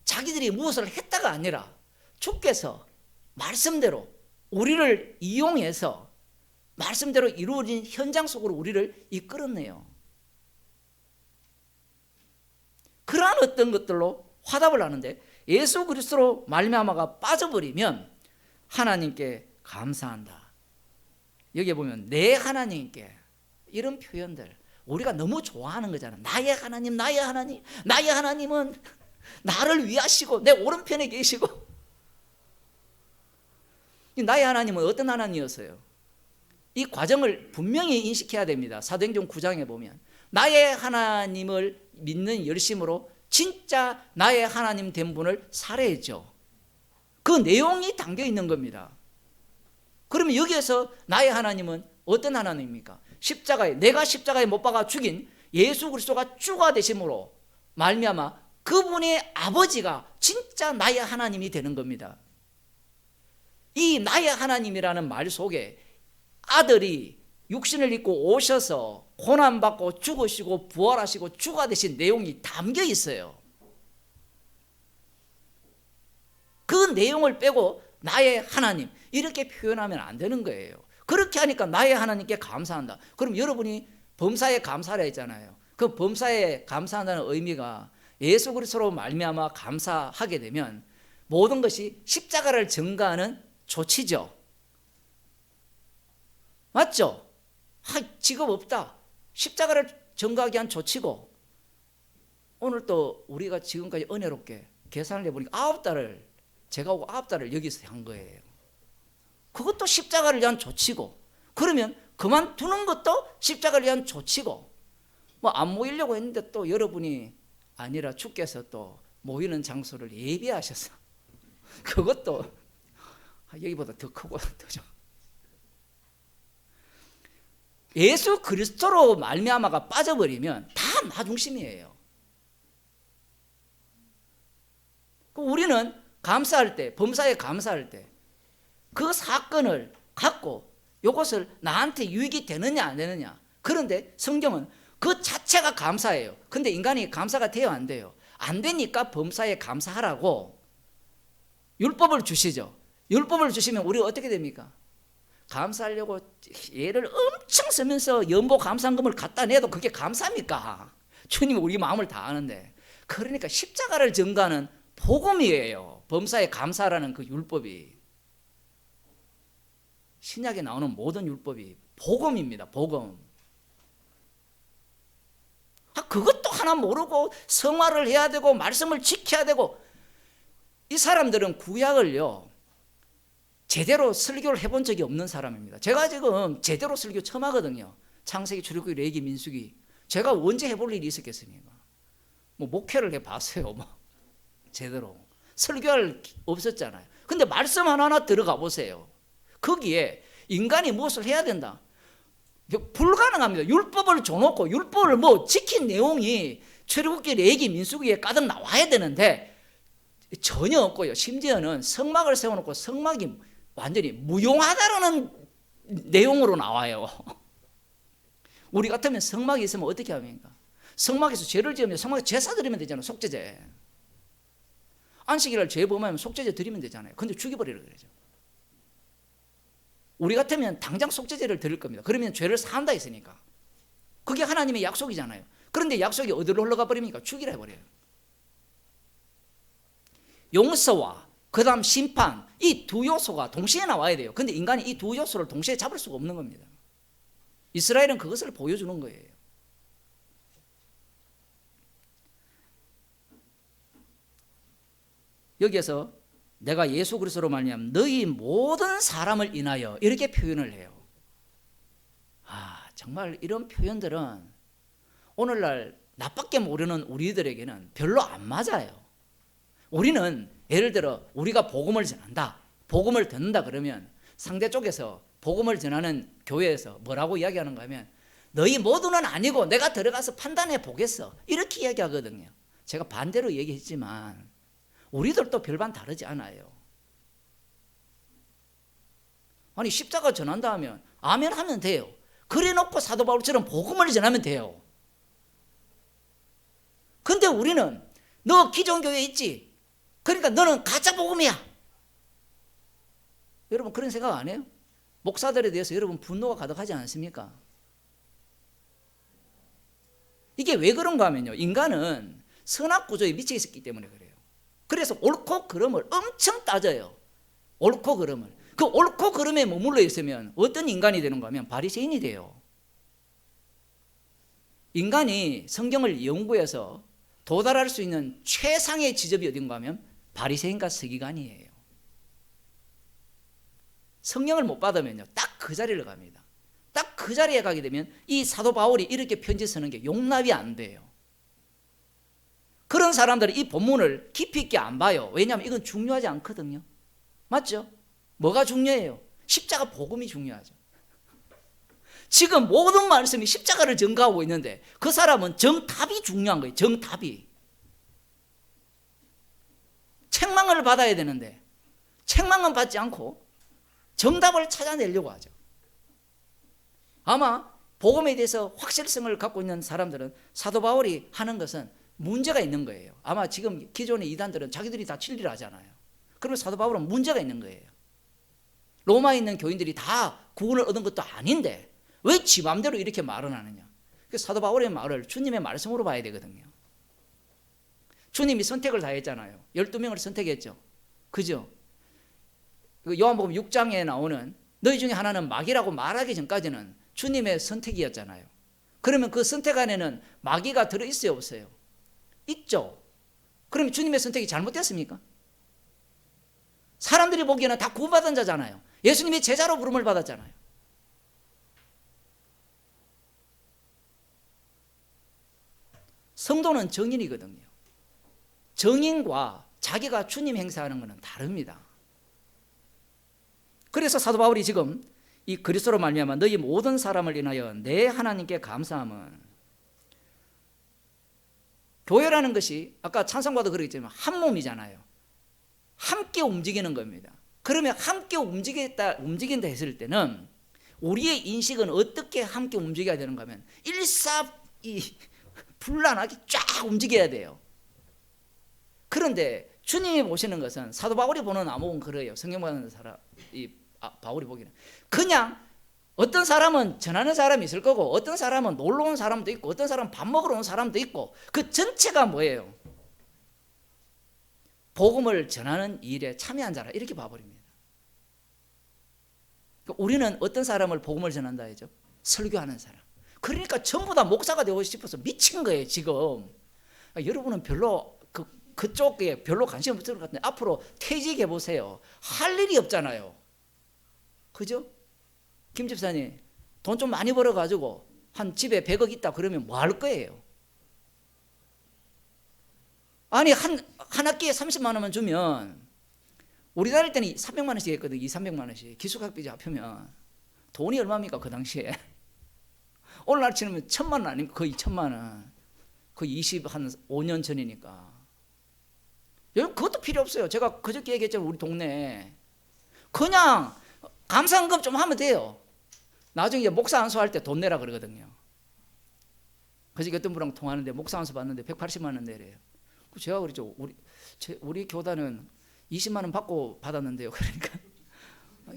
자기들이 무엇을 했다가 아니라 주께서 말씀대로 우리를 이용해서 말씀대로 이루어진 현장 속으로 우리를 이끌었네요. 그러한 어떤 것들로 화답을 하는데 예수 그리스도로 말미암아가 빠져버리면 하나님께 감사한다. 여기 보면 내 하나님께 이런 표현들 우리가 너무 좋아하는 거잖아. 나의 하나님. 나의 하나님은 나를 위하시고 내 오른편에 계시고. 나의 하나님은 어떤 하나님이었어요? 이 과정을 분명히 인식해야 됩니다. 사도행전 9장에 보면 나의 하나님을 믿는 열심으로 진짜 나의 하나님 된 분을 살해했죠. 그 내용이 담겨 있는 겁니다. 그러면 여기에서 나의 하나님은 어떤 하나님입니까? 내가 십자가에 못 박아 죽인 예수 그리스도가 주가 되심으로 말미암아 그분의 아버지가 진짜 나의 하나님이 되는 겁니다. 이 나의 하나님이라는 말 속에 아들이 육신을 입고 오셔서 고난받고 죽으시고 부활하시고 주가 되신 내용이 담겨 있어요. 그 내용을 빼고 나의 하나님 이렇게 표현하면 안 되는 거예요. 그렇게 하니까 나의 하나님께 감사한다. 그럼 여러분이 범사에 감사를 했잖아요. 그 범사에 감사한다는 의미가 예수 그리스도로 말미암아 감사하게 되면 모든 것이 십자가를 증거하는 조치죠. 맞죠? 직업 없다. 십자가를 증거하기 위한 조치고 오늘 또 우리가 지금까지 은혜롭게 계산을 해보니까 9달을 제가 오고 9달을 여기서 한 거예요. 그것도 십자가를 위한 조치고 그러면 그만두는 것도 십자가를 위한 조치고 뭐 안 모이려고 했는데 또 여러분이 아니라 주께서 또 모이는 장소를 예비하셔서 그것도 여기보다 더 크고 더죠. 예수 그리스도로 말미암아가 빠져버리면 다 나 중심이에요. 우리는 감사할 때, 범사에 감사할 때 그 사건을 갖고 이것을 나한테 유익이 되느냐 안 되느냐. 그런데 성경은 그 자체가 감사예요. 근데 인간이 감사가 돼요, 안 돼요? 안 되니까 범사에 감사하라고 율법을 주시죠. 율법을 주시면 우리가 어떻게 됩니까? 감사하려고 예를 엄청 쓰면서 연보 감사금을 갖다 내도 그게 감사입니까? 주님이 우리 마음을 다 아는데. 그러니까 십자가를 전가하는 복음이에요. 범사에 감사라는 그 율법이. 신약에 나오는 모든 율법이 복음입니다. 복음. 그것도 하나 모르고 성화를 해야 되고 말씀을 지켜야 되고. 이 사람들은 구약을요 제대로 설교를 해본 적이 없는 사람입니다. 제가 지금 제대로 설교 처음 하거든요. 창세기, 출애굽기, 레위기, 민수기. 제가 언제 해볼 일이 있었겠습니까? 뭐 목회를 해봤어요. 뭐 제대로 설교할 없었잖아요. 근데 말씀 하나하나 들어가 보세요. 거기에 인간이 무엇을 해야 된다? 불가능합니다. 율법을 줘놓고 율법을 뭐 지킨 내용이 출애굽기, 레위기, 민수기에 가득 나와야 되는데 전혀 없고요. 심지어는 성막을 세워놓고 성막이 완전히 무용하다라는 내용으로 나와요. 우리 같으면 성막이 있으면 어떻게 합니까? 성막에서 죄를 지으면 성막에 제사 드리면 되잖아요. 속죄제. 안식일날 죄 범하면 속죄제 드리면 되잖아요. 근데 죽여버리라 그러죠. 우리 같으면 당장 속죄제를 드릴 겁니다. 그러면 죄를 사한다 했으니까. 그게 하나님의 약속이잖아요. 그런데 약속이 어디로 흘러가 버립니까? 죽이라 해버려요. 용서와 그 다음 심판, 이 두 요소가 동시에 나와야 돼요. 근데 인간이 이 두 요소를 동시에 잡을 수가 없는 겁니다. 이스라엘은 그것을 보여주는 거예요. 여기에서 내가 예수 그리스도로 말미암아 너희 모든 사람을 인하여 이렇게 표현을 해요. 정말 이런 표현들은 오늘날 나밖에 모르는 우리들에게는 별로 안 맞아요. 우리는 예를 들어 우리가 복음을 전한다, 복음을 듣는다 그러면 상대 쪽에서 복음을 전하는 교회에서 뭐라고 이야기하는가 하면 너희 모두는 아니고 내가 들어가서 판단해 보겠어 이렇게 이야기하거든요. 제가 반대로 얘기했지만 우리들도 별반 다르지 않아요. 아니 십자가 전한다 하면 아멘 하면 돼요. 그래 놓고 사도 바울처럼 복음을 전하면 돼요. 근데 우리는 너 기존 교회에 있지? 그러니까 너는 가짜 복음이야. 여러분 그런 생각 안 해요? 목사들에 대해서 여러분 분노가 가득하지 않습니까? 이게 왜 그런가 하면요, 인간은 선악 구조에 미쳐 있었기 때문에 그래요. 그래서 옳고 그름을 엄청 따져요. 옳고 그름을. 그 옳고 그름에 머물러 있으면 어떤 인간이 되는가 하면 바리새인이 돼요. 인간이 성경을 연구해서 도달할 수 있는 최상의 지점이 어딘가 하면 바리새인과 서기관이에요. 성령을 못 받으면요 딱 그 자리를 갑니다. 딱 그 자리에 가게 되면 이 사도 바울이 이렇게 편지 쓰는 게 용납이 안 돼요. 그런 사람들은 이 본문을 깊이 있게 안 봐요. 왜냐하면 이건 중요하지 않거든요. 맞죠? 뭐가 중요해요? 십자가 복음이 중요하죠. 지금 모든 말씀이 십자가를 전가하고 있는데 그 사람은 정답이 중요한 거예요. 정답이. 책망을 받아야 되는데 책망은 받지 않고 정답을 찾아내려고 하죠. 아마 복음에 대해서 확실성을 갖고 있는 사람들은 사도 바울이 하는 것은 문제가 있는 거예요. 아마 지금 기존의 이단들은 자기들이 다 진리를 하잖아요. 그러면 사도 바울은 문제가 있는 거예요. 로마에 있는 교인들이 다 구원을 얻은 것도 아닌데 왜 지 맘대로 이렇게 말을 하느냐. 그래서 사도 바울의 말을 주님의 말씀으로 봐야 되거든요. 주님이 선택을 다 했잖아요. 12명을 선택했죠. 그죠? 요한복음 6장에 나오는 너희 중에 하나는 마귀라고 말하기 전까지는 주님의 선택이었잖아요. 그러면 그 선택 안에는 마귀가 들어있어요, 없어요? 있죠. 그러면 주님의 선택이 잘못됐습니까? 사람들이 보기에는 다 구원받은 자잖아요. 예수님이 제자로 부름을 받았잖아요. 성도는 정인이거든요. 정인과 자기가 주님 행사하는 것은 다릅니다. 그래서 사도 바울이 지금 이 그리스도로 말미암아 너희 모든 사람을 인하여 내 하나님께 감사함은, 교회라는 것이 아까 찬송가도 그러겠지만 한 몸이잖아요. 함께 움직이는 겁니다. 그러면 함께 움직인다 했을 때는 우리의 인식은 어떻게 함께 움직여야 되는가 하면 불란하게 쫙 움직여야 돼요. 그런데 주님이 보시는 것은, 사도 바울이 보는 암흑은 그래요. 성경 보는 사람, 바울이 보기는 그냥 어떤 사람은 전하는 사람이 있을 거고, 어떤 사람은 놀러 온 사람도 있고, 어떤 사람은 밥 먹으러 온 사람도 있고, 그 전체가 뭐예요? 복음을 전하는 일에 참여한 자라, 이렇게 봐버립니다. 우리는 어떤 사람을 복음을 전한다 하죠? 설교하는 사람. 그러니까 전부 다 목사가 되고 싶어서 미친 거예요 지금. 여러분은 별로 그쪽에 별로 관심 없을 것 같은데 앞으로 퇴직해 보세요. 할 일이 없잖아요. 그죠? 김 집사님 돈 좀 많이 벌어가지고 한 집에 100억 있다 그러면 뭐 할 거예요? 아니 한 학기에 30만 원만 주면, 우리 다닐 때는 300만 원씩 했거든. 300만 원씩 기숙학비 잡히면 돈이 얼마입니까 그 당시에? 오늘날 치면 1000만 원 아닙니까? 거의 1000만 원. 거의 25년 전이니까. 여러분 그것도 필요 없어요. 제가 그저께 얘기했잖아요. 우리 동네에 그냥 감사헌금 좀 하면 돼요. 나중에 목사 안수할 때 돈 내라 그러거든요. 그저께 어떤 분랑 통화하는데 목사 안수 받는데 180만 원 내래요. 제가 그러죠. 우리 교단은 20만 원 받고 받았는데요. 그러니까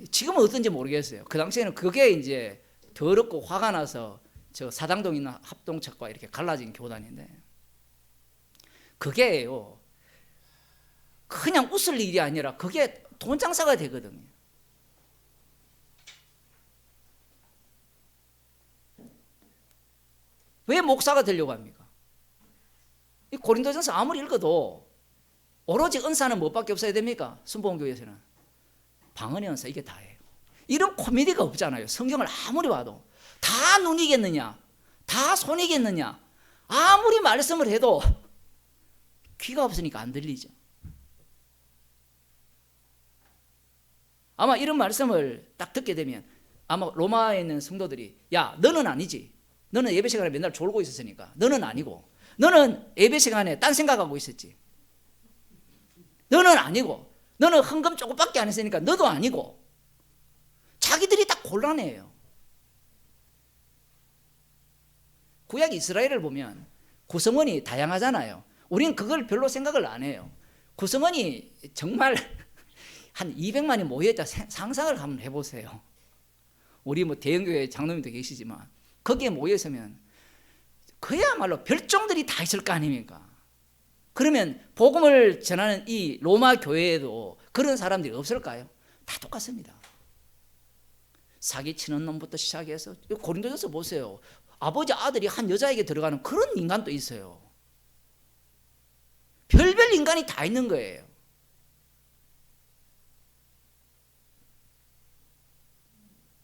지금은 어떤지 모르겠어요. 그 당시에는 그게 이제 더럽고 화가 나서 저 사당동 있는 합동책과 이렇게 갈라진 교단인데, 그게요 그냥 웃을 일이 아니라 그게 돈 장사가 되거든요. 왜 목사가 되려고 합니까? 이 고린도전서 아무리 읽어도 오로지 은사는 무엇밖에 없어야 됩니까? 순복음교회에서는 방언의 은사, 이게 다예요. 이런 코미디가 없잖아요. 성경을 아무리 봐도. 다 눈이겠느냐, 다 손이겠느냐, 아무리 말씀을 해도 귀가 없으니까 안 들리죠. 아마 이런 말씀을 딱 듣게 되면 아마 로마에 있는 성도들이, 야 너는 아니지, 너는 예배 시간에 맨날 졸고 있었으니까 너는 아니고, 너는 예배 시간에 딴 생각하고 있었지, 너는 아니고, 너는 헌금 조금밖에 안 했으니까 너도 아니고, 자기들이 딱 곤란해요. 구약 이스라엘을 보면 구성원이 다양하잖아요. 우리는 그걸 별로 생각을 안 해요. 구성원이 정말 한 200만이 모여있다 상상을 한번 해보세요. 우리 뭐 대형교회 장로님도 계시지만 거기에 모여있으면 그야말로 별종들이 다 있을 거 아닙니까? 그러면 복음을 전하는 이 로마 교회에도 그런 사람들이 없을까요? 다 똑같습니다. 사기치는 놈부터 시작해서, 고린도전서 보세요. 아버지 아들이 한 여자에게 들어가는 그런 인간도 있어요. 별별 인간이 다 있는 거예요.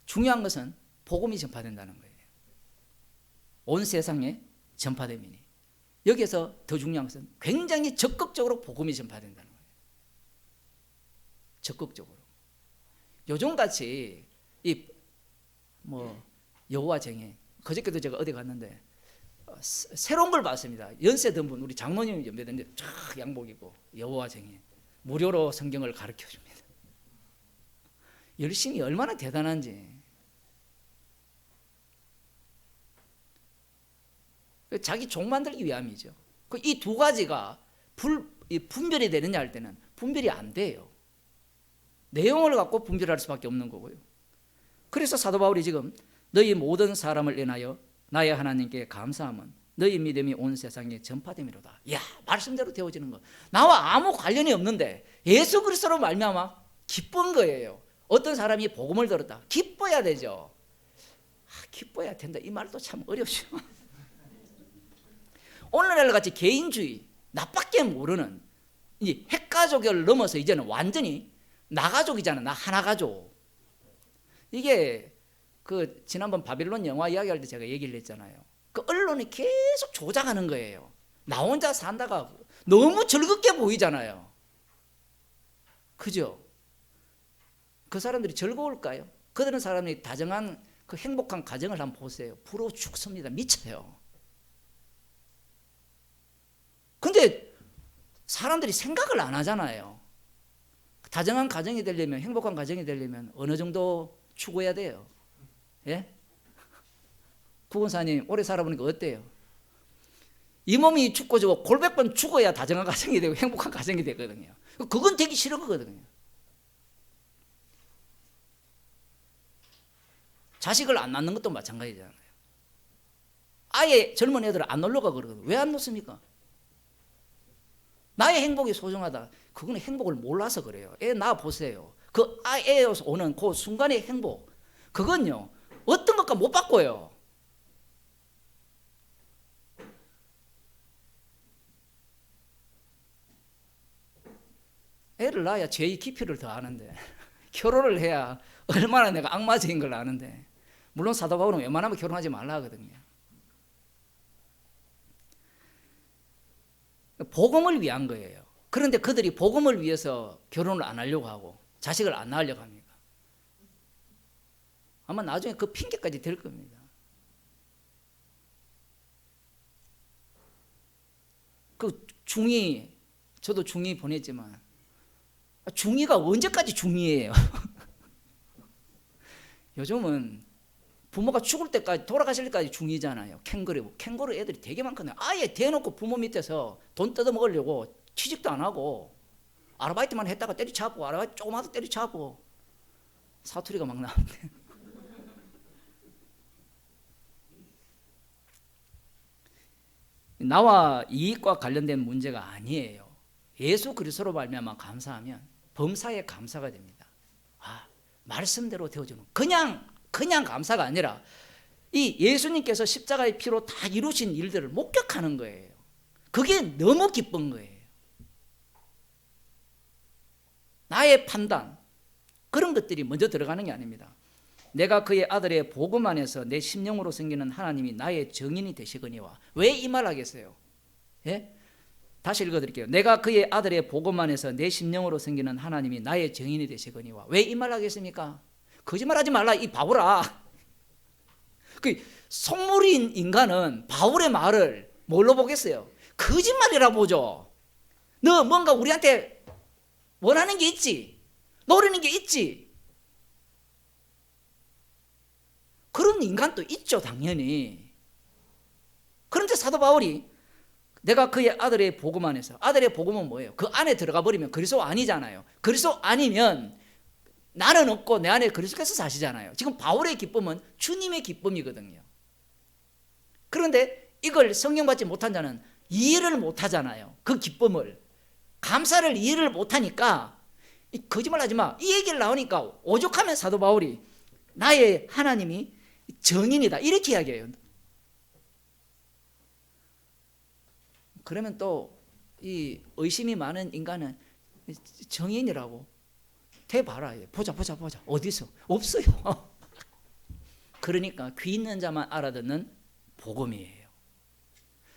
중요한 것은 복음이 전파된다는 거예요. 온 세상에 전파됨이니. 여기서 더 중요한 것은 굉장히 적극적으로 복음이 전파된다는 거예요. 적극적으로. 요즘같이 여호와 쟁에, 그저께도 제가 어디 갔는데 새로운 걸 봤습니다. 연세 든 분, 우리 장모님이 연배됐는데 쫙 양복이고 여호와 쟁에 무료로 성경을 가르쳐 줍니다. 열심히 얼마나 대단한지. 자기 종 만들기 위함이죠. 이 두 가지가 분별이 되느냐 할 때는 분별이 안 돼요. 내용을 갖고 분별할 수밖에 없는 거고요. 그래서 사도 바울이 지금 너희 모든 사람을 인하여 나의 하나님께 감사함은 너희 믿음이 온 세상에 전파됨이로다. 야, 말씀대로 되어지는 거. 나와 아무 관련이 없는데 예수 그리스도로 말미암아 기쁜 거예요. 어떤 사람이 복음을 들었다. 기뻐야 되죠. 기뻐야 된다. 이 말도 참 어렵죠. 오늘날 같이 개인주의, 나밖에 모르는 이 핵가족을 넘어서 이제는 완전히 나가족이잖아. 나 하나 가족. 이게 그 지난번 바빌론 영화 이야기할 때 제가 얘기를 했잖아요. 그 언론이 계속 조작하는 거예요. 나 혼자 산다가 너무 즐겁게 보이잖아요. 그죠? 그 사람들이 즐거울까요? 그들은 사람이 다정한 그 행복한 가정을 한번 보세요. 부러워 죽습니다. 미쳐요. 근데 사람들이 생각을 안 하잖아요. 다정한 가정이 되려면, 행복한 가정이 되려면 어느 정도 추구해야 돼요? 예? 구원사님 오래 살아보니까 어때요? 이 몸이 죽고 저고 골백번 죽어야 다정한 가정이 되고 행복한 가정이 되거든요. 그건 되기 싫은 거거든요. 자식을 안 낳는 것도 마찬가지잖아요. 아예 젊은 애들 안 놀러 가 그러거든요. 왜 안 놓습니까? 나의 행복이 소중하다. 그거는 행복을 몰라서 그래요. 애 낳아 보세요. 그 애에서 오는 그 순간의 행복, 그건요 어떤 것과 못 바꿔요. 애를 낳아야 죄의 깊이를 더 아는데 결혼을 해야 얼마나 내가 악마적인 걸 아는데, 물론 사도 바울은 웬만하면 결혼하지 말라 하거든요. 복음을 위한 거예요. 그런데 그들이 복음을 위해서 결혼을 안 하려고 하고 자식을 안 낳으려고 합니다. 아마 나중에 그 핑계까지 될 겁니다. 그 중2, 저도 중2 보냈지만 중2가 언제까지 중2예요? 요즘은 부모가 죽을 때까지, 돌아가실 때까지 중2잖아요. 캥거루 애들이 되게 많거든요. 아예 대놓고 부모 밑에서 돈 뜯어 먹으려고 취직도 안 하고 아르바이트만 했다가 때리차고 아르바이트 조금 하다 때리차고 사투리가 막 나오는데 나와 이익과 관련된 문제가 아니에요. 예수 그리스도로 말미암아 감사하면 범사에 감사가 됩니다. 말씀대로 되어주는, 그냥 감사가 아니라 이 예수님께서 십자가의 피로 다 이루신 일들을 목격하는 거예요. 그게 너무 기쁜 거예요. 나의 판단, 그런 것들이 먼저 들어가는 게 아닙니다. 내가 그의 아들의 복음 안에서 내 심령으로 생기는 하나님이 나의 정인이 되시거니와. 왜 이 말 하겠어요? 예? 다시 읽어드릴게요. 내가 그의 아들의 복음 안에서 내 심령으로 생기는 하나님이 나의 정인이 되시거니와. 왜 이 말 하겠습니까? 거짓말하지 말라 이 바보라. 그 속물인 인간은 바울의 말을 뭘로 보겠어요? 거짓말이라 보죠. 너 뭔가 우리한테 원하는 게 있지, 노리는 게 있지. 그런 인간도 있죠, 당연히. 그런데 사도 바울이 내가 그의 아들의 복음 안에서, 아들의 복음은 뭐예요? 그 안에 들어가 버리면 그리스도 아니잖아요. 그리스도 아니면 나는 없고 내 안에 그리스도께서 사시잖아요. 지금 바울의 기쁨은 주님의 기쁨이거든요. 그런데 이걸 성령받지 못한 자는 이해를 못하잖아요. 그 기쁨을, 감사를 이해를 못하니까 거짓말하지 마 이 얘기를 나오니까 오죽하면 사도 바울이 나의 하나님이 정인이다 이렇게 이야기해요. 그러면 또 이 의심이 많은 인간은 정인이라고 대봐라. 보자 어디서? 없어요. 그러니까 귀 있는 자만 알아듣는 복음이에요.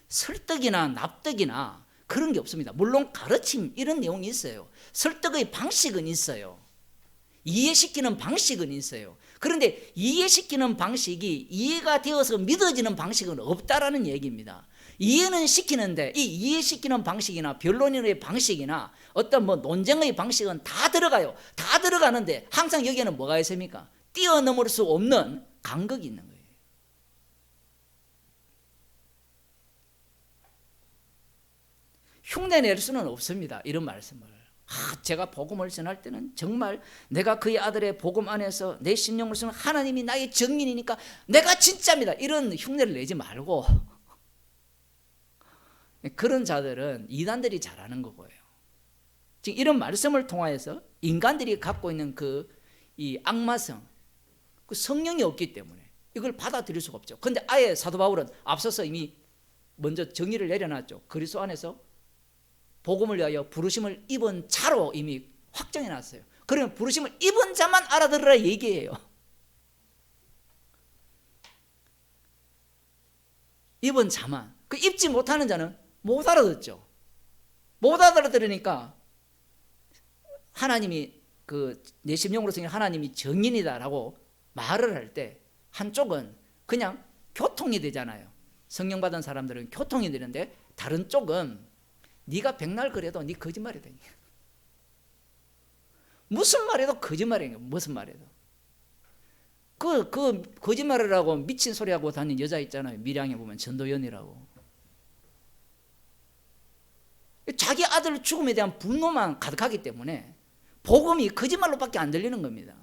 설득이나 납득이나 그런 게 없습니다. 물론 가르침 이런 내용이 있어요. 설득의 방식은 있어요. 이해시키는 방식은 있어요. 그런데 이해시키는 방식이 이해가 되어서 믿어지는 방식은 없다라는 얘기입니다. 이해는 시키는데 이 이해시키는 방식이나 변론의 방식이나 어떤 논쟁의 방식은 다 들어가요. 다 들어가는데 항상 여기에는 뭐가 있습니까? 뛰어넘을 수 없는 간극이 있는 거예요. 흉내 낼 수는 없습니다. 이런 말씀을. 제가 복음을 전할 때는 정말 내가 그의 아들의 복음 안에서 내 심령을 쓰는 하나님이 나의 정인이니까 내가 진짜입니다. 이런 흉내를 내지 말고. 그런 자들은 이단들이 잘하는 거고요. 지금 이런 말씀을 통하여서 인간들이 갖고 있는 이 악마성, 그 성령이 없기 때문에 이걸 받아들일 수가 없죠. 그런데 아예 사도 바울은 앞서서 이미 먼저 정의를 내려놨죠. 그리스도 안에서 복음을 위하여 부르심을 입은 자로 이미 확정해 놨어요. 그러면 부르심을 입은 자만 알아들으라 얘기해요. 입은 자만. 그 입지 못하는 자는 못 알아듣죠. 못 알아들으니까 하나님이 내 심령으로 생긴 하나님이 정인이다라고 말을 할 때 한쪽은 그냥 교통이 되잖아요. 성령 받은 사람들은 교통이 되는데 다른 쪽은 네가 백날 그래도 네 거짓말이다. 무슨 말해도 거짓말이에요. 무슨 말해도. 그 거짓말을 하고 미친 소리하고 다니는 여자 있잖아요. 밀양에 보면 전도연이라고. 자기 아들 죽음에 대한 분노만 가득하기 때문에 복음이 거짓말로밖에 안 들리는 겁니다.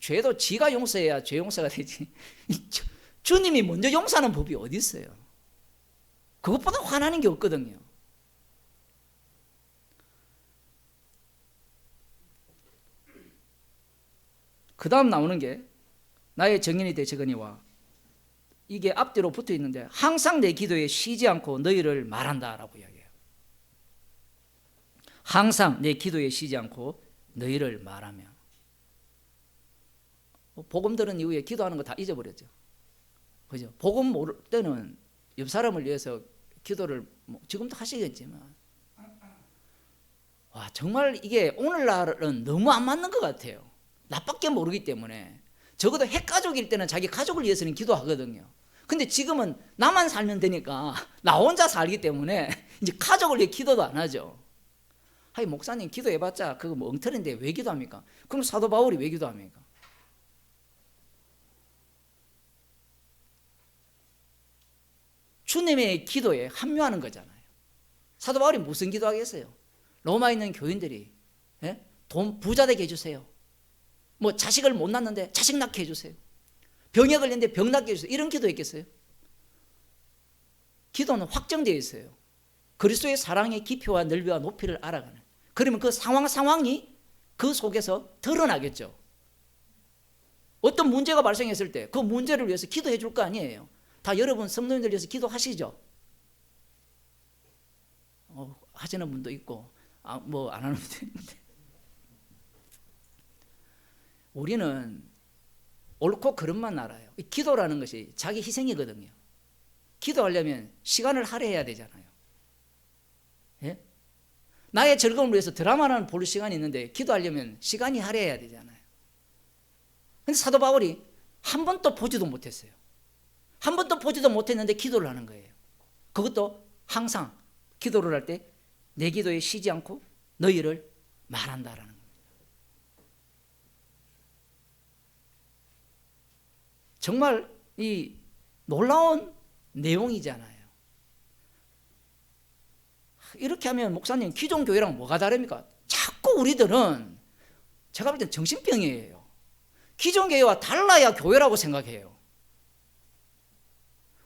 죄도 지가 용서해야 죄 용서가 되지. 주님이 먼저 용서하는 법이 어디 있어요? 그것보다 화나는 게 없거든요. 그 다음 나오는 게 나의 정인이 되시거니와, 이게 앞뒤로 붙어 있는데 항상 내 기도에 쉬지 않고 너희를 말한다라고 이야기해요. 항상 내 기도에 쉬지 않고 너희를 말하며. 복음 들은 이후에 기도하는 거 다 잊어버렸죠. 그죠? 복음 모를 때는 옆 사람을 위해서 기도를 지금도 하시겠지만, 와, 정말 이게 오늘날은 너무 안 맞는 것 같아요. 나밖에 모르기 때문에. 적어도 핵가족일 때는 자기 가족을 위해서는 기도하거든요. 근데 지금은 나만 살면 되니까 나 혼자 살기 때문에 이제 가족을 위해 기도도 안 하죠. 하이, 목사님 기도해봤자 그거 뭐 엉터리인데 왜 기도합니까? 그럼 사도 바울이 왜 기도합니까? 주님의 기도에 합류하는 거잖아요. 사도 바울이 무슨 기도하겠어요? 로마에 있는 교인들이 돈 부자 되게 해주세요. 뭐 자식을 못 낳는데 자식 낳게 해주세요. 병에 걸렸는데 병 낫게 해주세요. 이런 기도했겠어요? 기도는 확정되어 있어요. 그리스도의 사랑의 깊이와 넓이와 높이를 알아가는. 그러면 그 상황이 그 속에서 드러나겠죠. 어떤 문제가 발생했을 때 그 문제를 위해서 기도해 줄 거 아니에요. 다 여러분 성도님들 위해서 기도하시죠? 하시는 분도 있고 뭐 안 하는 분도 있는데, 우리는 옳고 그름만 알아요. 기도라는 것이 자기 희생이거든요. 기도하려면 시간을 할애해야 되잖아요. 예? 나의 즐거움을 위해서 드라마를 볼 시간이 있는데 기도하려면 시간이 할애해야 되잖아요. 근데 사도 바울이 한 번도 보지도 못했어요. 한 번도 보지도 못했는데 기도를 하는 거예요. 그것도 항상 기도를 할 때 내 기도에 쉬지 않고 너희를 말한다라는 겁니다. 정말 이 놀라운 내용이잖아요. 이렇게 하면 목사님 기존 교회랑 뭐가 다릅니까? 자꾸 우리들은 제가 볼 땐 정신병이에요. 기존 교회와 달라야 교회라고 생각해요.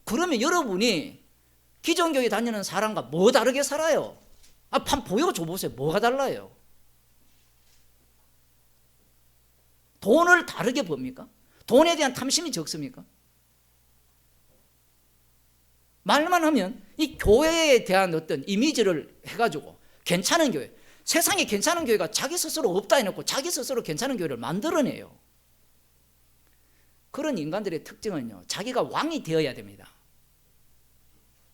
그러면 여러분이 기존 교회 다니는 사람과 뭐 다르게 살아요? 판 보여줘 보세요. 뭐가 달라요? 돈을 다르게 봅니까? 돈에 대한 탐심이 적습니까? 말만 하면 이 교회에 대한 어떤 이미지를 해가지고 괜찮은 교회, 세상에 괜찮은 교회가 자기 스스로 없다 해놓고 자기 스스로 괜찮은 교회를 만들어내요. 그런 인간들의 특징은요, 자기가 왕이 되어야 됩니다.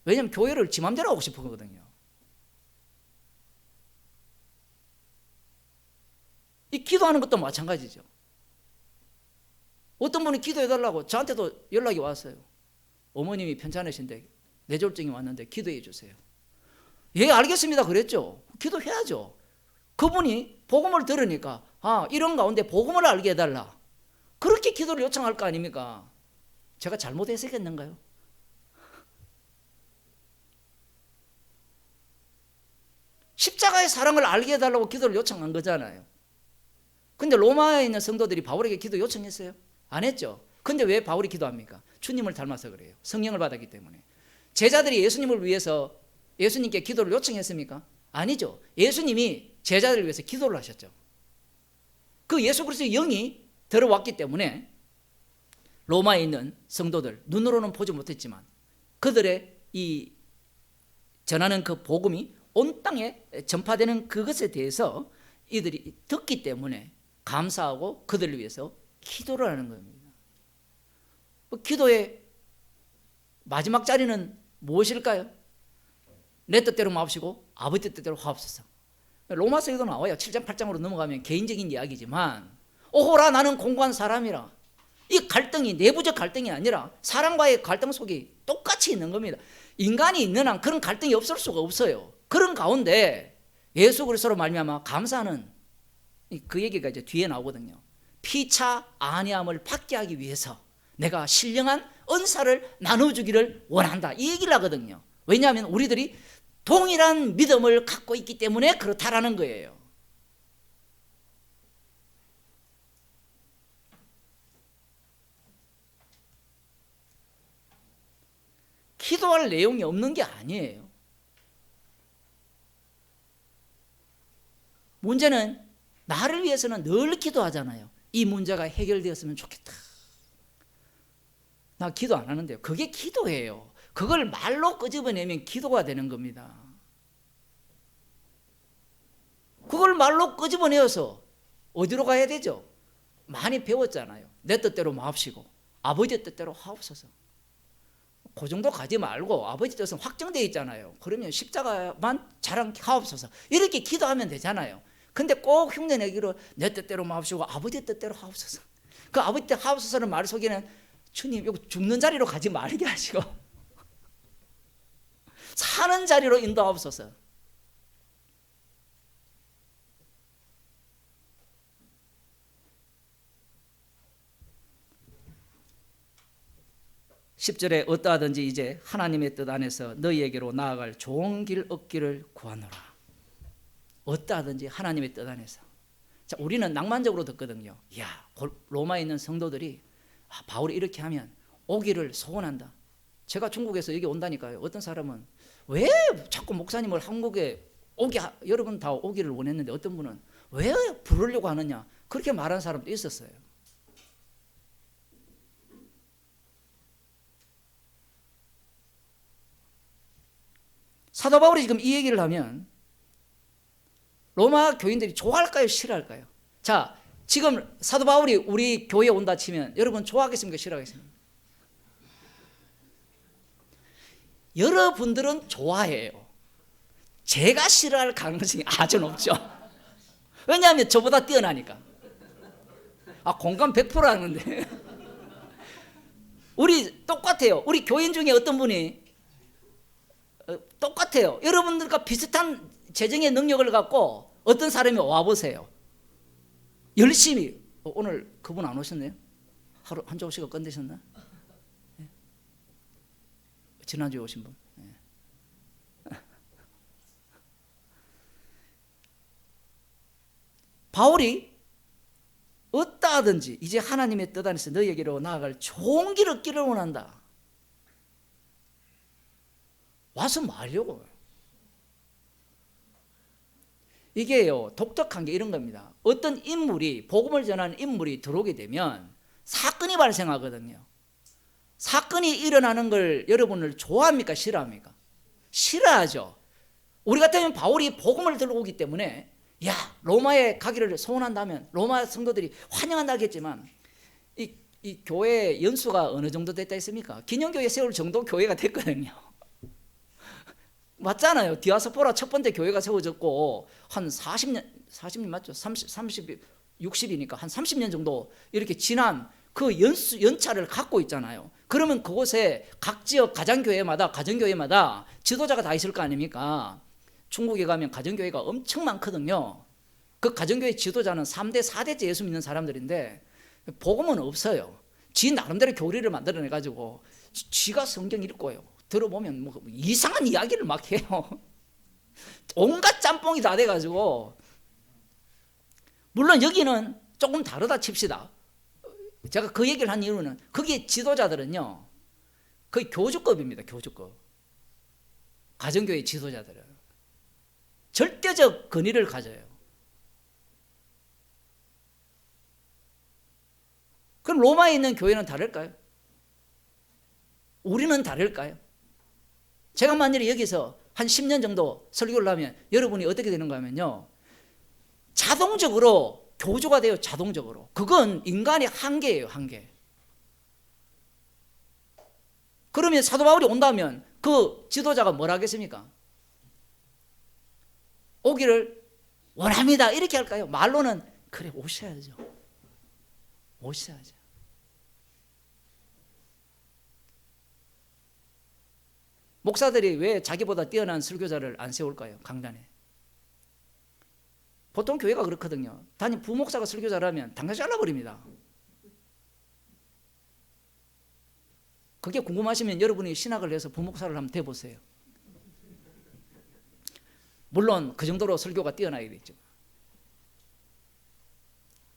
왜냐하면 교회를 지 맘대로 하고 싶거든요. 이 기도하는 것도 마찬가지죠. 어떤 분이 기도해달라고 저한테도 연락이 왔어요. 어머님이 편찮으신데 뇌졸중이 왔는데 기도해 주세요. 예, 알겠습니다 그랬죠. 기도해야죠. 그분이 복음을 들으니까 이런 가운데 복음을 알게 해달라, 그렇게 기도를 요청할 거 아닙니까? 제가 잘못 해석했는가요? 십자가의 사랑을 알게 해달라고 기도를 요청한 거잖아요. 근데 로마에 있는 성도들이 바울에게 기도 요청했어요? 안 했죠. 근데 왜 바울이 기도합니까? 주님을 닮아서 그래요. 성령을 받았기 때문에. 제자들이 예수님을 위해서 예수님께 기도를 요청했습니까? 아니죠. 예수님이 제자들을 위해서 기도를 하셨죠. 그 예수 그리스도의 영이 들어왔기 때문에 로마에 있는 성도들, 눈으로는 보지 못했지만 그들의 이 전하는 그 복음이 온 땅에 전파되는 그것에 대해서 이들이 듣기 때문에 감사하고 그들을 위해서 기도를 하는 겁니다. 기도의 마지막 자리는 무엇일까요? 내 뜻대로 마옵시고 아버지 뜻대로 하옵소서. 로마서에도 나와요. 7장 8장으로 넘어가면 개인적인 이야기지만, 오호라 나는 공고한 사람이라. 이 갈등이 내부적 갈등이 아니라 사람과의 갈등 속에 똑같이 있는 겁니다. 인간이 있는 한 그런 갈등이 없을 수가 없어요. 그런 가운데 예수 그리스도로 말미암아 감사하는 그 얘기가 이제 뒤에 나오거든요. 피차 아니함을 받게 하기 위해서 내가 신령한 은사를 나눠주기를 원한다, 이 얘기를 하거든요. 왜냐하면 우리들이 동일한 믿음을 갖고 있기 때문에 그렇다라는 거예요. 기도할 내용이 없는 게 아니에요. 문제는 나를 위해서는 늘 기도하잖아요. 이 문제가 해결되었으면 좋겠다. 나 기도 안 하는데요. 그게 기도예요. 그걸 말로 끄집어내면 기도가 되는 겁니다. 그걸 말로 끄집어내어서 어디로 가야 되죠? 많이 배웠잖아요. 내 뜻대로 마옵시고 아버지 뜻대로 하옵소서. 그 정도 가지 말고 아버지 뜻은 확정되어 있잖아요. 그러면 십자가만 자랑하옵소서 이렇게 기도하면 되잖아요. 근데 꼭 흉내내기로 내 뜻대로 마옵시고 아버지 뜻대로 하옵소서. 그 아버지 뜻 하옵소서는 말 속에는 주님 이거 죽는 자리로 가지 말게 하시고 사는 자리로 인도하옵소서. 10절에 어떠하든지 이제 하나님의 뜻 안에서 너희에게로 나아갈 좋은 길 얻기를 구하노라. 어떠하든지 하나님의 뜻 안에서. 자, 우리는 낭만적으로 듣거든요. 야, 로마에 있는 성도들이 바울이 이렇게 하면 오기를 소원한다. 제가 중국에서 여기 온다니까요. 어떤 사람은 왜 자꾸 목사님을 한국에 여러분 다 오기를 원했는데 어떤 분은 왜 부르려고 하느냐 그렇게 말하는 사람도 있었어요. 사도 바울이 지금 이 얘기를 하면 로마 교인들이 좋아할까요? 싫어할까요? 자, 지금 사도 바울이 우리 교회에 온다 치면 여러분 좋아하겠습니까? 싫어하겠습니까? 여러분들은 좋아해요. 제가 싫어할 가능성이 아주 높죠. 왜냐하면 저보다 뛰어나니까. 공감 100% 하는데 우리 똑같아요. 우리 교인 중에 어떤 분이 똑같아요. 여러분들과 비슷한 재정의 능력을 갖고 어떤 사람이 와보세요. 열심히 오늘 그분 안 오셨네요? 하루 한 조씩을 건드셨나? 네. 지난주에 오신 분. 네. 바울이 어떠하든지 이제 하나님의 뜻 안에서 너희에게로 나아갈 좋은 길 얻기를 원한다. 와서 뭐 하려고? 이게요, 독특한 게 이런 겁니다. 어떤 인물이, 복음을 전하는 인물이 들어오게 되면 사건이 발생하거든요. 사건이 일어나는 걸 여러분을 좋아합니까? 싫어합니까? 싫어하죠. 우리 같으면 바울이 복음을 들어오기 때문에 야, 로마에 가기를 소원한다면 로마 성도들이 환영한다 하겠지만 이 교회 연수가 어느 정도 됐다 했습니까? 기념교회 세울 정도 교회가 됐거든요. 맞잖아요. 디아스포라 첫 번째 교회가 세워졌고 한 40년 맞죠? 60이니까 한 30년 정도 이렇게 지난 그 연차를 갖고 있잖아요. 그러면 그곳에 각 지역 가정교회마다 지도자가 다 있을 거 아닙니까? 중국에 가면 가정교회가 엄청 많거든요. 그 가정교회 지도자는 3대 4대째 예수 믿는 사람들인데 복음은 없어요. 지 나름대로 교리를 만들어내가지고 지가 성경 읽고요. 들어보면 뭐 이상한 이야기를 막 해요. 온갖 짬뽕이 다 돼가지고. 물론 여기는 조금 다르다 칩시다. 제가 그 얘기를 한 이유는 거기에 지도자들은요 거의 교주급입니다. 교주급. 가정교회 지도자들은 절대적 권위를 가져요. 그럼 로마에 있는 교회는 다를까요? 우리는 다를까요? 제가 만약에 여기서 한 10년 정도 설교를 하면 여러분이 어떻게 되는가 하면요, 자동적으로 교주가 돼요. 자동적으로. 그건 인간의 한계예요. 한계. 그러면 사도 바울이 온다면 그 지도자가 뭐라 하겠습니까? 오기를 원합니다 이렇게 할까요? 말로는 그래 오셔야죠. 오셔야죠. 목사들이 왜 자기보다 뛰어난 설교자를 안 세울까요? 강단에. 보통 교회가 그렇거든요. 단임 부목사가 설교자라면 당장 잘라버립니다. 그게 궁금하시면 여러분이 신학을 해서 부목사를 한번 돼보세요. 물론 그 정도로 설교가 뛰어나야겠죠.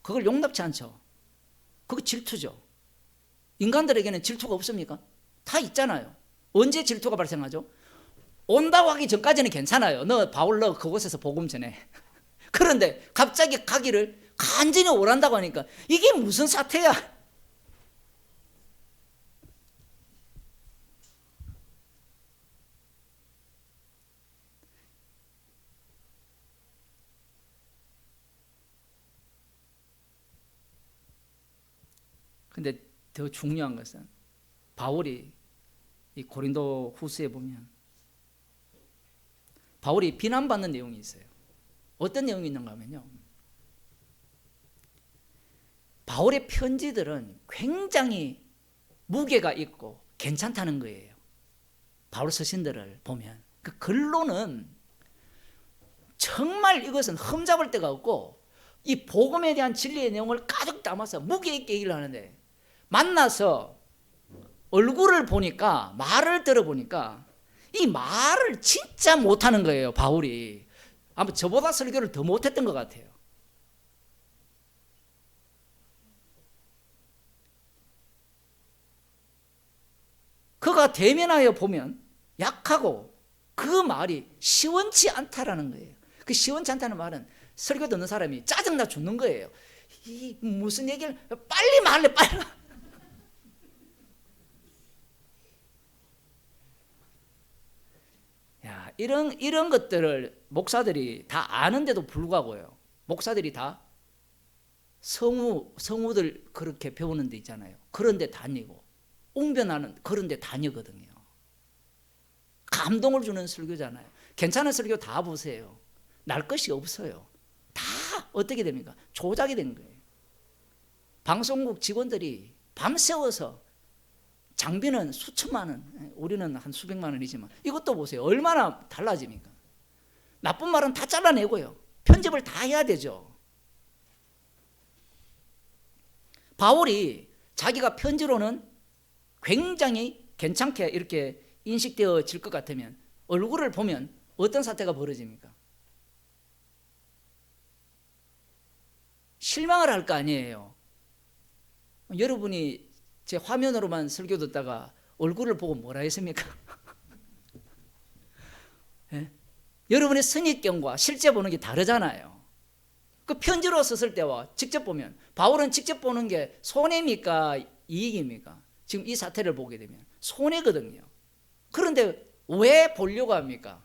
그걸 용납치 않죠. 그거 질투죠. 인간들에게는 질투가 없습니까? 다 있잖아요. 언제 질투가 발생하죠? 온다고 하기 전까지는 괜찮아요. 너 바울 너 그곳에서 복음 전해. 그런데 갑자기 가기를 간절히 오란다고 하니까 이게 무슨 사태야? 근데 더 중요한 것은 바울이 이 고린도 후서에 보면 바울이 비난받는 내용이 있어요. 어떤 내용이 있는가 하면요, 바울의 편지들은 굉장히 무게가 있고 괜찮다는 거예요. 바울 서신들을 보면 그 글로는 정말 이것은 흠잡을 데가 없고 이 복음에 대한 진리의 내용을 가득 담아서 무게 있게 얘기를 하는데, 만나서 얼굴을 보니까, 말을 들어보니까 이 말을 진짜 못하는 거예요. 바울이 아마 저보다 설교를 더 못했던 것 같아요. 그가 대면하여 보면 약하고 그 말이 시원치 않다라는 거예요. 그 시원치 않다는 말은 설교 듣는 사람이 짜증나 죽는 거예요. 이 무슨 얘기를 빨리 말해 빨리. 야, 이런 것들을 목사들이 다 아는데도 불구하고요, 목사들이 다 성우들 그렇게 배우는 데 있잖아요. 그런 데 다니고 웅변하는 그런 데 다니거든요. 감동을 주는 설교잖아요. 괜찮은 설교 다 보세요. 날 것이 없어요. 다 어떻게 됩니까? 조작이 된 거예요. 방송국 직원들이 밤새워서, 장비는 수천만 원, 우리는 한 수백만 원이지만 이것도 보세요. 얼마나 달라집니까? 나쁜 말은 다 잘라내고요, 편집을 다 해야 되죠. 바울이 자기가 편지로는 굉장히 괜찮게 이렇게 인식되어질 것 같으면 얼굴을 보면 어떤 사태가 벌어집니까? 실망을 할 거 아니에요. 여러분이 제 화면으로만 설교 듣다가 얼굴을 보고 뭐라 했습니까? 예? 여러분의 선입견과 실제 보는 게 다르잖아요. 그 편지로 썼을 때와 직접 보면, 바울은 직접 보는 게 손해입니까? 이익입니까? 지금 이 사태를 보게 되면 손해거든요. 그런데 왜 보려고 합니까?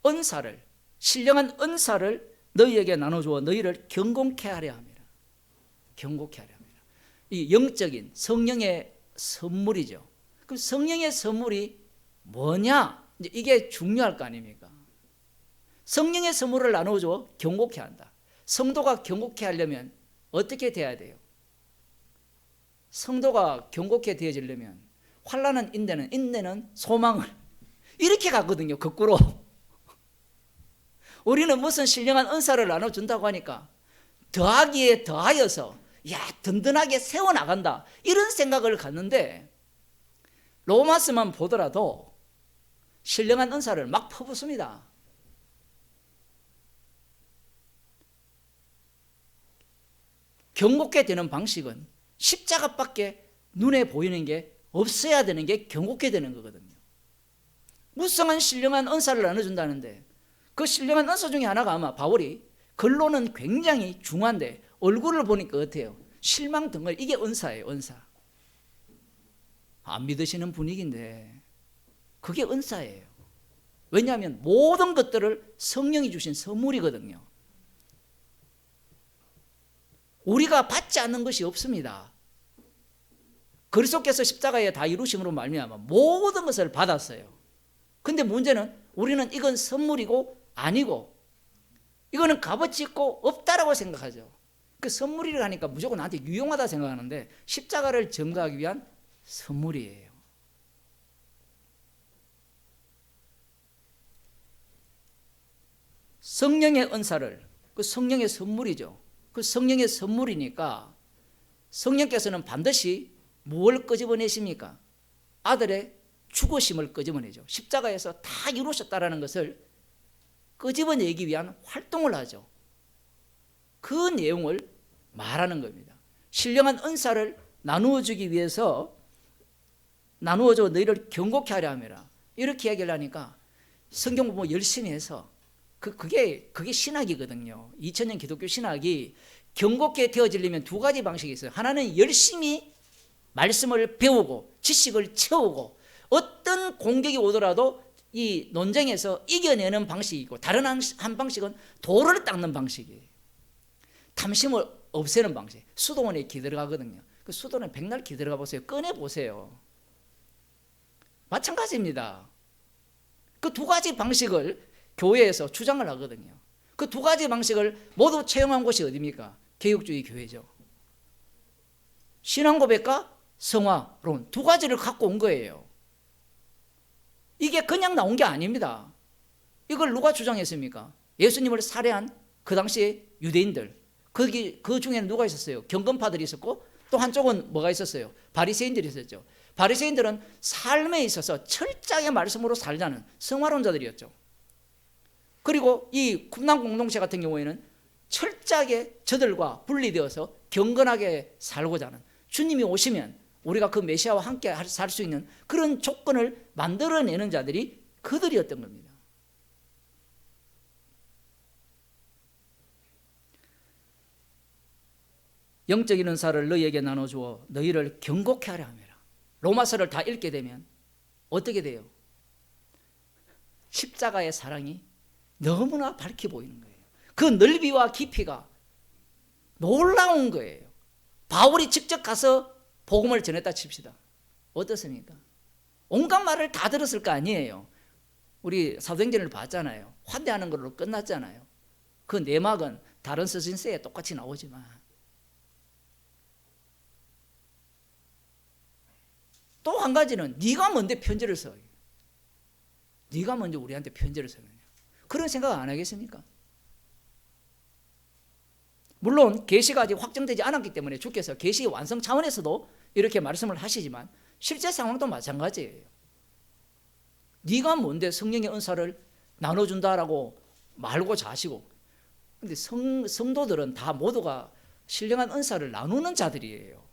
은사를, 신령한 은사를 너희에게 나눠주어 너희를 경공케 하려 합니다. 경공케 하려 합니다. 이 영적인 성령의 선물이죠. 그럼 성령의 선물이 뭐냐? 이제 이게 중요할 거 아닙니까? 성령의 선물을 나눠줘 경고케 한다. 성도가 경고케 하려면 어떻게 돼야 돼요? 성도가 경고케 되어지려면 환난은 인내는, 인내는 소망을, 이렇게 가거든요. 거꾸로. 우리는 무슨 신령한 은사를 나눠준다고 하니까 더하기에 더하여서 야 든든하게 세워나간다, 이런 생각을 갖는데, 로마서만 보더라도 신령한 은사를 막 퍼붓습니다. 경고케 되는 방식은 십자가밖에 눈에 보이는 게 없어야 되는 게 경고케 되는 거거든요. 무성한 신령한 은사를 나눠준다는데 그 신령한 은사 중에 하나가 아마 바울이 글로는 굉장히 중요한데 얼굴을 보니까 어때요? 실망등을, 이게 은사예요. 은사. 안 믿으시는 분위기인데 그게 은사예요. 왜냐하면 모든 것들을 성령이 주신 선물이거든요. 우리가 받지 않는 것이 없습니다. 그리스도께서 십자가에 다 이루심으로 말미암아 모든 것을 받았어요. 근데 문제는 우리는 이건 선물이고 아니고, 이거는 값어치 있고 없다라고 생각하죠. 그 선물이라 하니까 무조건 나한테 유용하다 생각하는데 십자가를 증거하기 위한 선물이에요. 성령의 은사를, 그 성령의 선물이죠. 그 성령의 선물이니까 성령께서는 반드시 무엇을 끄집어내십니까? 아들의 죽으심을 끄집어내죠. 십자가에서 다 이루셨다라는 것을 끄집어내기 위한 활동을 하죠. 그 내용을 말하는 겁니다. 신령한 은사를 나누어 주기 위해서 나누어줘 너희를 경고케 하려 함이라. 이렇게 이야기를 하니까 성경 공부 열심히 해서 그게 신학이거든요. 2000년 기독교 신학이 경고케 되어지려면 두 가지 방식이 있어요. 하나는 열심히 말씀을 배우고 지식을 채우고 어떤 공격이 오더라도 이 논쟁에서 이겨내는 방식이고, 다른 한 방식은 돌을 닦는 방식이에요. 탐심을 없애는 방식. 수도원에 기 들어가거든요. 그 수도원에 백날 기 들어가 보세요. 꺼내 보세요. 마찬가지입니다. 그 두 가지 방식을 교회에서 주장을 하거든요. 그 두 가지 방식을 모두 채용한 곳이 어디입니까? 개혁주의 교회죠. 신앙고백과 성화론 두 가지를 갖고 온 거예요. 이게 그냥 나온 게 아닙니다. 이걸 누가 주장했습니까? 예수님을 살해한 그 당시에 유대인들. 그 중에는 누가 있었어요? 경건파들이 있었고, 또 한쪽은 뭐가 있었어요? 바리새인들이 있었죠. 바리새인들은 삶에 있어서 철저하게 말씀으로 살자는 성화론자들이었죠. 그리고 이 쿰난 공동체 같은 경우에는 철저하게 저들과 분리되어서 경건하게 살고자 하는, 주님이 오시면 우리가 그 메시아와 함께 살 수 있는 그런 조건을 만들어내는 자들이 그들이었던 겁니다. 영적인 은사를 너희에게 나눠주어 너희를 경고케 하려 함이라. 로마서를 다 읽게 되면 어떻게 돼요? 십자가의 사랑이 너무나 밝게 보이는 거예요. 그 넓이와 깊이가 놀라운 거예요. 바울이 직접 가서 복음을 전했다 칩시다. 어떻습니까? 온갖 말을 다 들었을 거 아니에요. 우리 사도행전을 봤잖아요. 환대하는 걸로 끝났잖아요. 그 내막은 다른 서신서에 똑같이 나오지만, 또 한 가지는 네가 뭔데 편지를 써? 네가 먼저 우리한테 편지를 쓰느냐? 그런 생각 안 하겠습니까? 물론 계시가 아직 확정되지 않았기 때문에 주께서 계시 완성 차원에서도 이렇게 말씀을 하시지만 실제 상황도 마찬가지예요. 네가 뭔데 성령의 은사를 나눠준다라고 말고자 하시고, 근데 성도들은 다 모두가 신령한 은사를 나누는 자들이에요.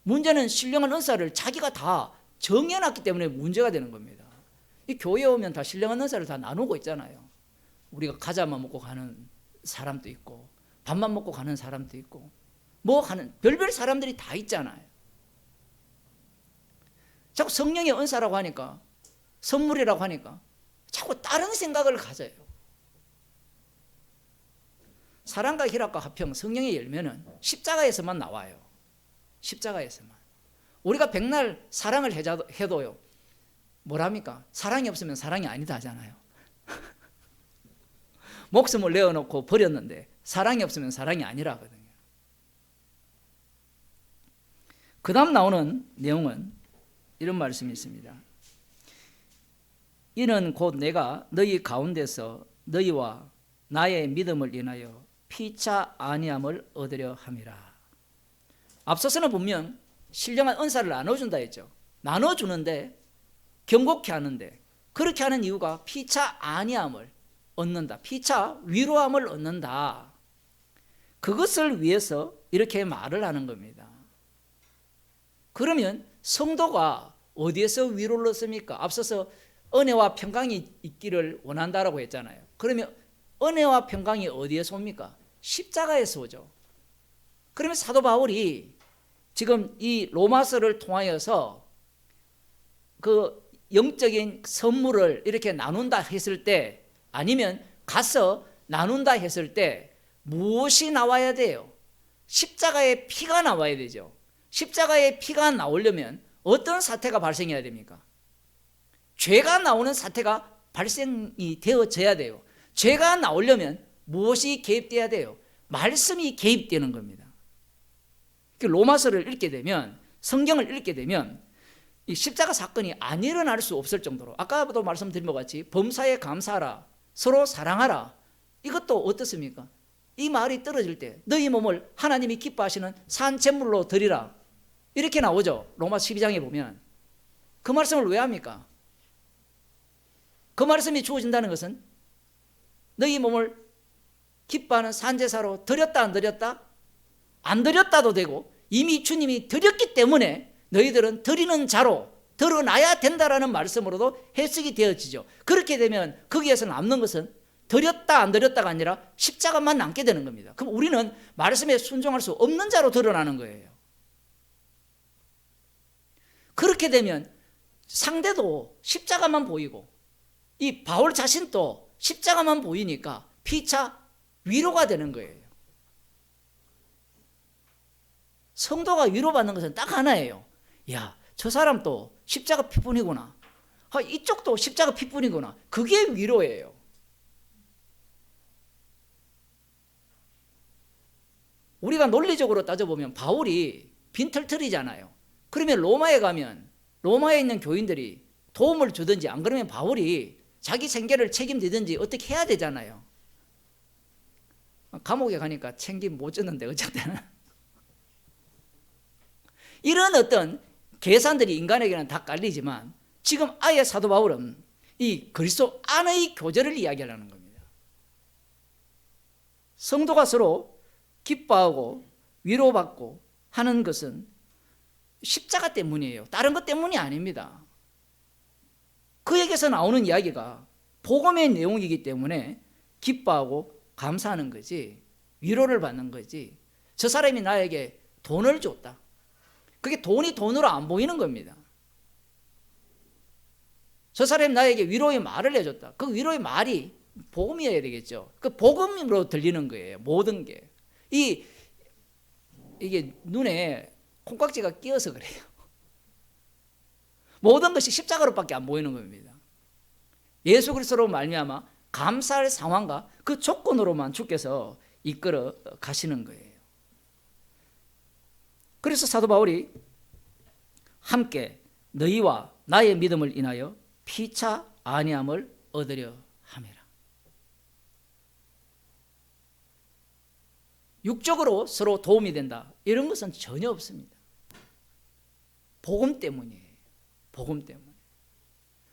문제는 신령한 은사를 자기가 다 정해놨기 때문에 문제가 되는 겁니다. 이 교회에 오면 다 신령한 은사를 다 나누고 있잖아요. 우리가 과자만 먹고 가는 사람도 있고, 밥만 먹고 가는 사람도 있고, 뭐 하는 별별 사람들이 다 있잖아요. 자꾸 성령의 은사라고 하니까, 선물이라고 하니까 자꾸 다른 생각을 가져요. 사랑과 희락과 화평, 성령의 열매는 십자가에서만 나와요. 십자가에서만. 우리가 백날 사랑을 해도요, 뭐랍니까? 사랑이 없으면 사랑이 아니다 하잖아요. 목숨을 내어놓고 버렸는데 사랑이 없으면 사랑이 아니라거든요. 그 다음 나오는 내용은 이런 말씀이 있습니다. 이는 곧 내가 너희 가운데서 너희와 나의 믿음을 인하여 피차 아니함을 얻으려 함이라. 앞서서는 보면 신령한 은사를 나눠준다 했죠. 나눠주는데, 경고케 하는데, 그렇게 하는 이유가 피차 아니함을 얻는다. 피차 위로함을 얻는다. 그것을 위해서 이렇게 말을 하는 겁니다. 그러면 성도가 어디에서 위로를 얻습니까? 앞서서 은혜와 평강이 있기를 원한다라고 했잖아요. 그러면 은혜와 평강이 어디에서 옵니까? 십자가에서 오죠. 그러면 사도 바울이 지금 이 로마서를 통하여서 그 영적인 선물을 이렇게 나눈다 했을 때, 아니면 가서 나눈다 했을 때 무엇이 나와야 돼요? 십자가의 피가 나와야 되죠. 십자가의 피가 나오려면 어떤 사태가 발생해야 됩니까? 죄가 나오는 사태가 발생이 되어져야 돼요. 죄가 나오려면 무엇이 개입돼야 돼요? 말씀이 개입되는 겁니다. 로마서를 읽게 되면, 성경을 읽게 되면 이 십자가 사건이 안 일어날 수 없을 정도로, 아까도 말씀드린 것 같이 범사에 감사하라, 서로 사랑하라, 이것도 어떻습니까? 이 말이 떨어질 때 너희 몸을 하나님이 기뻐하시는 산 제물로 드리라, 이렇게 나오죠. 로마 12장에 보면. 그 말씀을 왜 합니까? 그 말씀이 주어진다는 것은 너희 몸을 기뻐하는 산제사로 드렸다 안 드렸다? 안 드렸다도 되고 이미 주님이 드렸기 때문에 너희들은 드리는 자로 드러나야 된다라는 말씀으로도 해석이 되어지죠. 그렇게 되면 거기에서 남는 것은 드렸다 안 드렸다가 아니라 십자가만 남게 되는 겁니다. 그럼 우리는 말씀에 순종할 수 없는 자로 드러나는 거예요. 그렇게 되면 상대도 십자가만 보이고 이 바울 자신도 십자가만 보이니까 피차 위로가 되는 거예요. 성도가 위로받는 것은 딱 하나예요. 야, 저 사람도 십자가 피뿐이구나. 이쪽도 십자가 피뿐이구나. 그게 위로예요. 우리가 논리적으로 따져보면 바울이 빈털털이잖아요. 그러면 로마에 가면 로마에 있는 교인들이 도움을 주든지 안 그러면 바울이 자기 생계를 책임지든지 어떻게 해야 되잖아요. 감옥에 가니까 책임 못 졌는데 어쨌든 이런 어떤 계산들이 인간에게는 다 깔리지만 지금 아예 사도 바울은 이 그리스도 안의 교제를 이야기하려는 겁니다. 성도가 서로 기뻐하고 위로받고 하는 것은 십자가 때문이에요. 다른 것 때문이 아닙니다. 그에게서 나오는 이야기가 복음의 내용이기 때문에 기뻐하고 감사하는 거지, 위로를 받는 거지. 저 사람이 나에게 돈을 줬다. 그게 돈이 돈으로 안 보이는 겁니다. 저 사람이 나에게 위로의 말을 해줬다. 그 위로의 말이 복음이어야 되겠죠. 그 복음으로 들리는 거예요. 모든 게. 이게 눈에 콩깍지가 끼어서 그래요. 모든 것이 십자가로밖에 안 보이는 겁니다. 예수 그리스도로 말미암아 감사할 상황과 그 조건으로만 주께서 이끌어 가시는 거예요. 그래서 사도 바울이 함께 너희와 나의 믿음을 인하여 피차 안위함을 얻으려 함이라. 육적으로 서로 도움이 된다, 이런 것은 전혀 없습니다. 복음 때문이에요. 복음 때문에.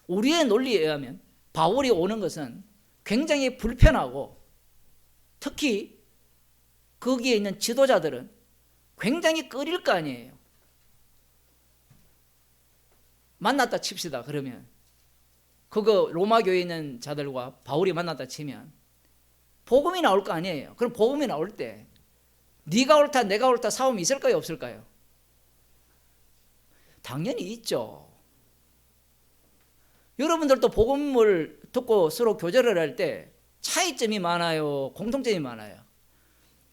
우리의 논리에 의하면 바울이 오는 것은 굉장히 불편하고, 특히 거기에 있는 지도자들은 굉장히 꺼릴 거 아니에요. 만났다 칩시다. 그러면 그거 로마 교회에 있는 자들과 바울이 만났다 치면 복음이 나올 거 아니에요. 그럼 복음이 나올 때 네가 옳다 내가 옳다 싸움이 있을까요 없을까요? 당연히 있죠. 여러분들도 복음을 듣고 서로 교제를 할 때 차이점이 많아요, 공통점이 많아요?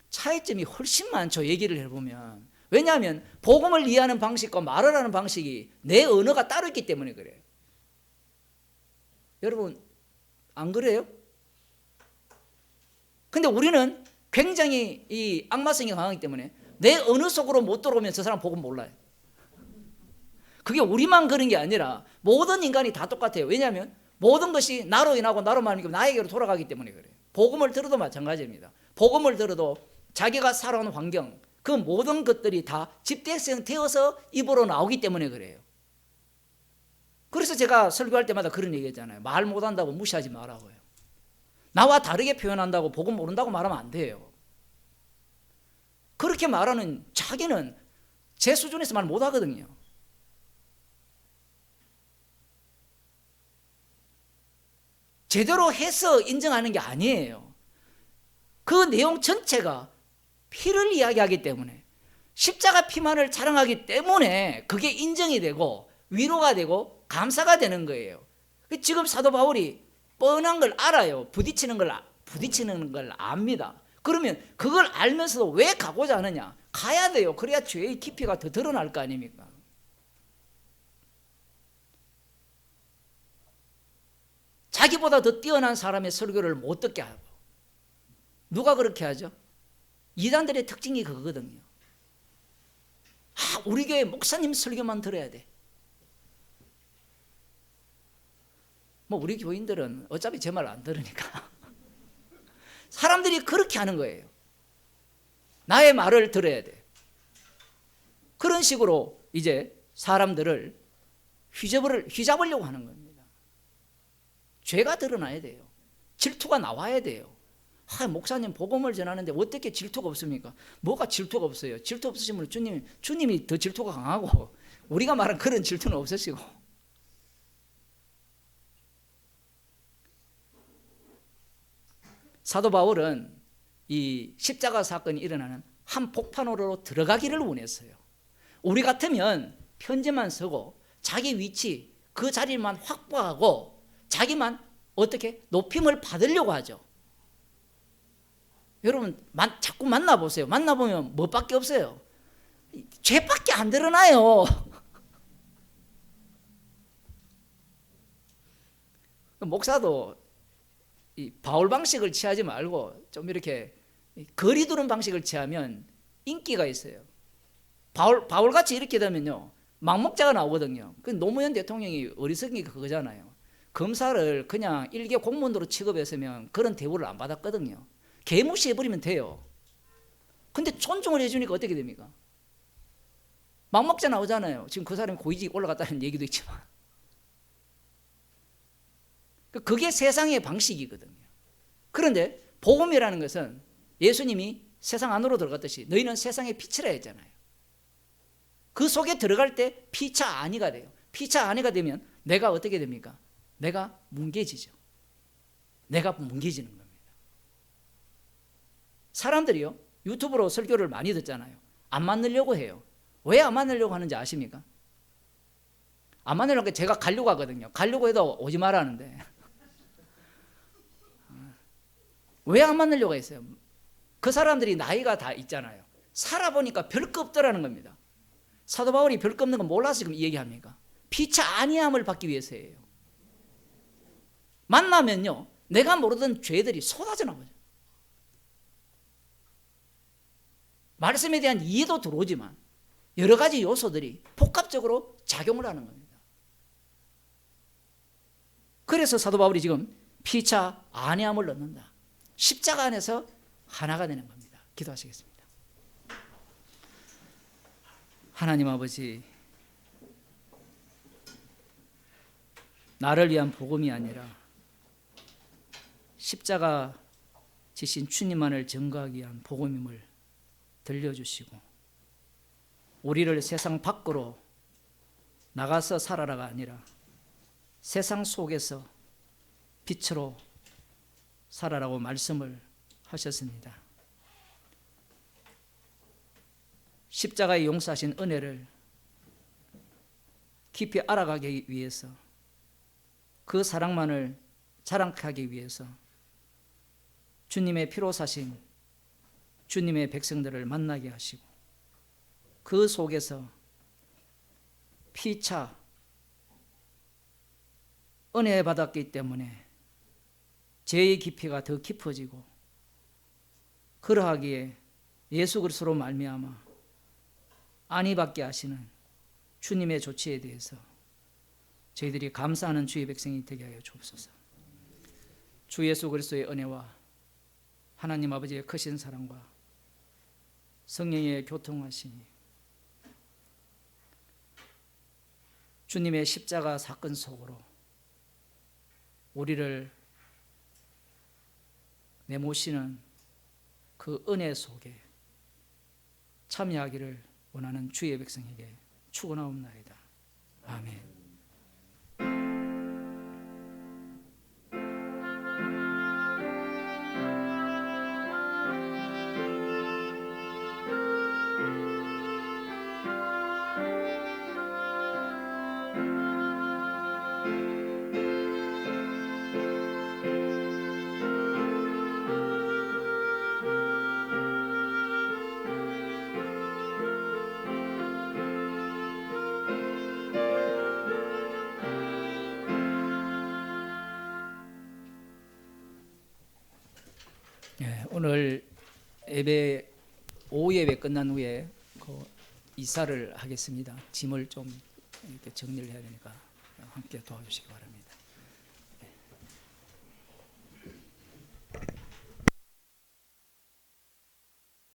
차이점이 훨씬 많죠. 얘기를 해보면. 왜냐하면 복음을 이해하는 방식과 말을 하는 방식이 내 언어가 따로 있기 때문에 그래요. 여러분 안 그래요? 근데 우리는 굉장히 이 악마성이 강하기 때문에 내 언어 속으로 못 들어오면 저 사람 복음 몰라요. 그게 우리만 그런 게 아니라 모든 인간이 다 똑같아요. 왜냐하면 모든 것이 나로 인하고 나로만 인하고 나에게로 돌아가기 때문에 그래요. 복음을 들어도 마찬가지입니다. 복음을 들어도 자기가 살아온 환경, 그 모든 것들이 다 집대성 되어서 입으로 나오기 때문에 그래요. 그래서 제가 설교할 때마다 그런 얘기 했잖아요. 말 못한다고 무시하지 말라고요. 나와 다르게 표현한다고 복음 모른다고 말하면 안 돼요. 그렇게 말하는 자기는 제 수준에서 말 못하거든요. 제대로 해서 인정하는 게 아니에요. 그 내용 전체가 피를 이야기하기 때문에, 십자가 피만을 자랑하기 때문에 그게 인정이 되고 위로가 되고 감사가 되는 거예요. 지금 사도 바울이 뻔한 걸 알아요. 부딪히는 걸 압니다. 그러면 그걸 알면서도 왜 가고자 하느냐? 가야 돼요. 그래야 죄의 깊이가 더 드러날 거 아닙니까? 자기보다 더 뛰어난 사람의 설교를 못 듣게 하고. 누가 그렇게 하죠? 이단들의 특징이 그거거든요. 우리 교회 목사님 설교만 들어야 돼. 뭐 우리 교인들은 어차피 제 말 안 들으니까. 사람들이 그렇게 하는 거예요. 나의 말을 들어야 돼. 그런 식으로 이제 사람들을 휘잡으려고 하는 겁니다. 죄가 드러나야 돼요. 질투가 나와야 돼요. 목사님 복음을 전하는데 어떻게 질투가 없습니까? 뭐가 질투가 없어요? 질투 없으시면 주님이 더 질투가 강하고 우리가 말한 그런 질투는 없으시고. 사도 바울은 이 십자가 사건이 일어나는 한 복판으로 들어가기를 원했어요. 우리 같으면 편지만 쓰고 자기 위치 그 자리만 확보하고 자기만 어떻게 높임을 받으려고 하죠. 여러분 자꾸 만나보세요. 만나보면 뭐밖에 없어요? 죄밖에 안 드러나요. 목사도 이 바울 방식을 취하지 말고 좀 이렇게 거리 두는 방식을 취하면 인기가 있어요. 바울같이 이렇게 되면요 망목자가 나오거든요. 그 노무현 대통령이 어리석은 게 그거잖아요. 검사를 그냥 일개 공무원으로 취급했으면 그런 대우를 안 받았거든요. 개무시해버리면 돼요. 근데 존중을 해주니까 어떻게 됩니까? 망목자 나오잖아요. 지금 그 사람이 고위직 올라갔다는 얘기도 있지만 그게 세상의 방식이거든요. 그런데 복음이라는 것은 예수님이 세상 안으로 들어갔듯이 너희는 세상의 빛이라 했잖아요. 그 속에 들어갈 때 피차 안위가 돼요. 피차 안위가 되면 내가 어떻게 됩니까? 내가 뭉개지죠. 내가 뭉개지는 겁니다. 사람들이요 유튜브로 설교를 많이 듣잖아요. 안 만나려고 해요. 왜 안 만나려고 하는지 아십니까? 안 만나려고 제가 가려고 하거든요. 가려고 해도 오지 말라는데 왜 안 만나려고 했어요? 그 사람들이 나이가 다 있잖아요. 살아보니까 별 거 없더라는 겁니다. 사도 바울이 별 거 없는 거 몰라서 지금 이 얘기합니까? 피차 아니함을 받기 위해서예요. 만나면요 내가 모르던 죄들이 쏟아져 나오죠. 말씀에 대한 이해도 들어오지만 여러 가지 요소들이 복합적으로 작용을 하는 겁니다. 그래서 사도 바울이 지금 피차 안위함을 넣는다. 십자가 안에서 하나가 되는 겁니다. 기도하시겠습니다. 하나님 아버지, 나를 위한 복음이 아니라 십자가 지신 주님만을 증거하기 위한 복음임을 들려주시고 우리를 세상 밖으로 나가서 살아라가 아니라 세상 속에서 빛으로 살아라고 말씀을 하셨습니다. 십자가에 용서하신 은혜를 깊이 알아가기 위해서 그 사랑만을 자랑하기 위해서 주님의 피로 사신 주님의 백성들을 만나게 하시고 그 속에서 피차 은혜 받았기 때문에 죄의 깊이가 더 깊어지고 그러하기에 예수 그리스도로 말미암아 안위받게 하시는 주님의 조치에 대해서 저희들이 감사하는 주의 백성이 되게 하여 주옵소서. 주 예수 그리스도의 은혜와 하나님 아버지의 크신 사랑과 성령의 교통하심이 주님의 십자가 사건 속으로 우리를 내모시는 그 은혜 속에 참여하기를 원하는 주의 백성에게 축원하옵나이다. 아멘. 오늘 예배 오후 예배 끝난 후에 이사를 하겠습니다. 짐을 좀 이렇게 정리를 해야 되니까 함께 도와주시기 바랍니다.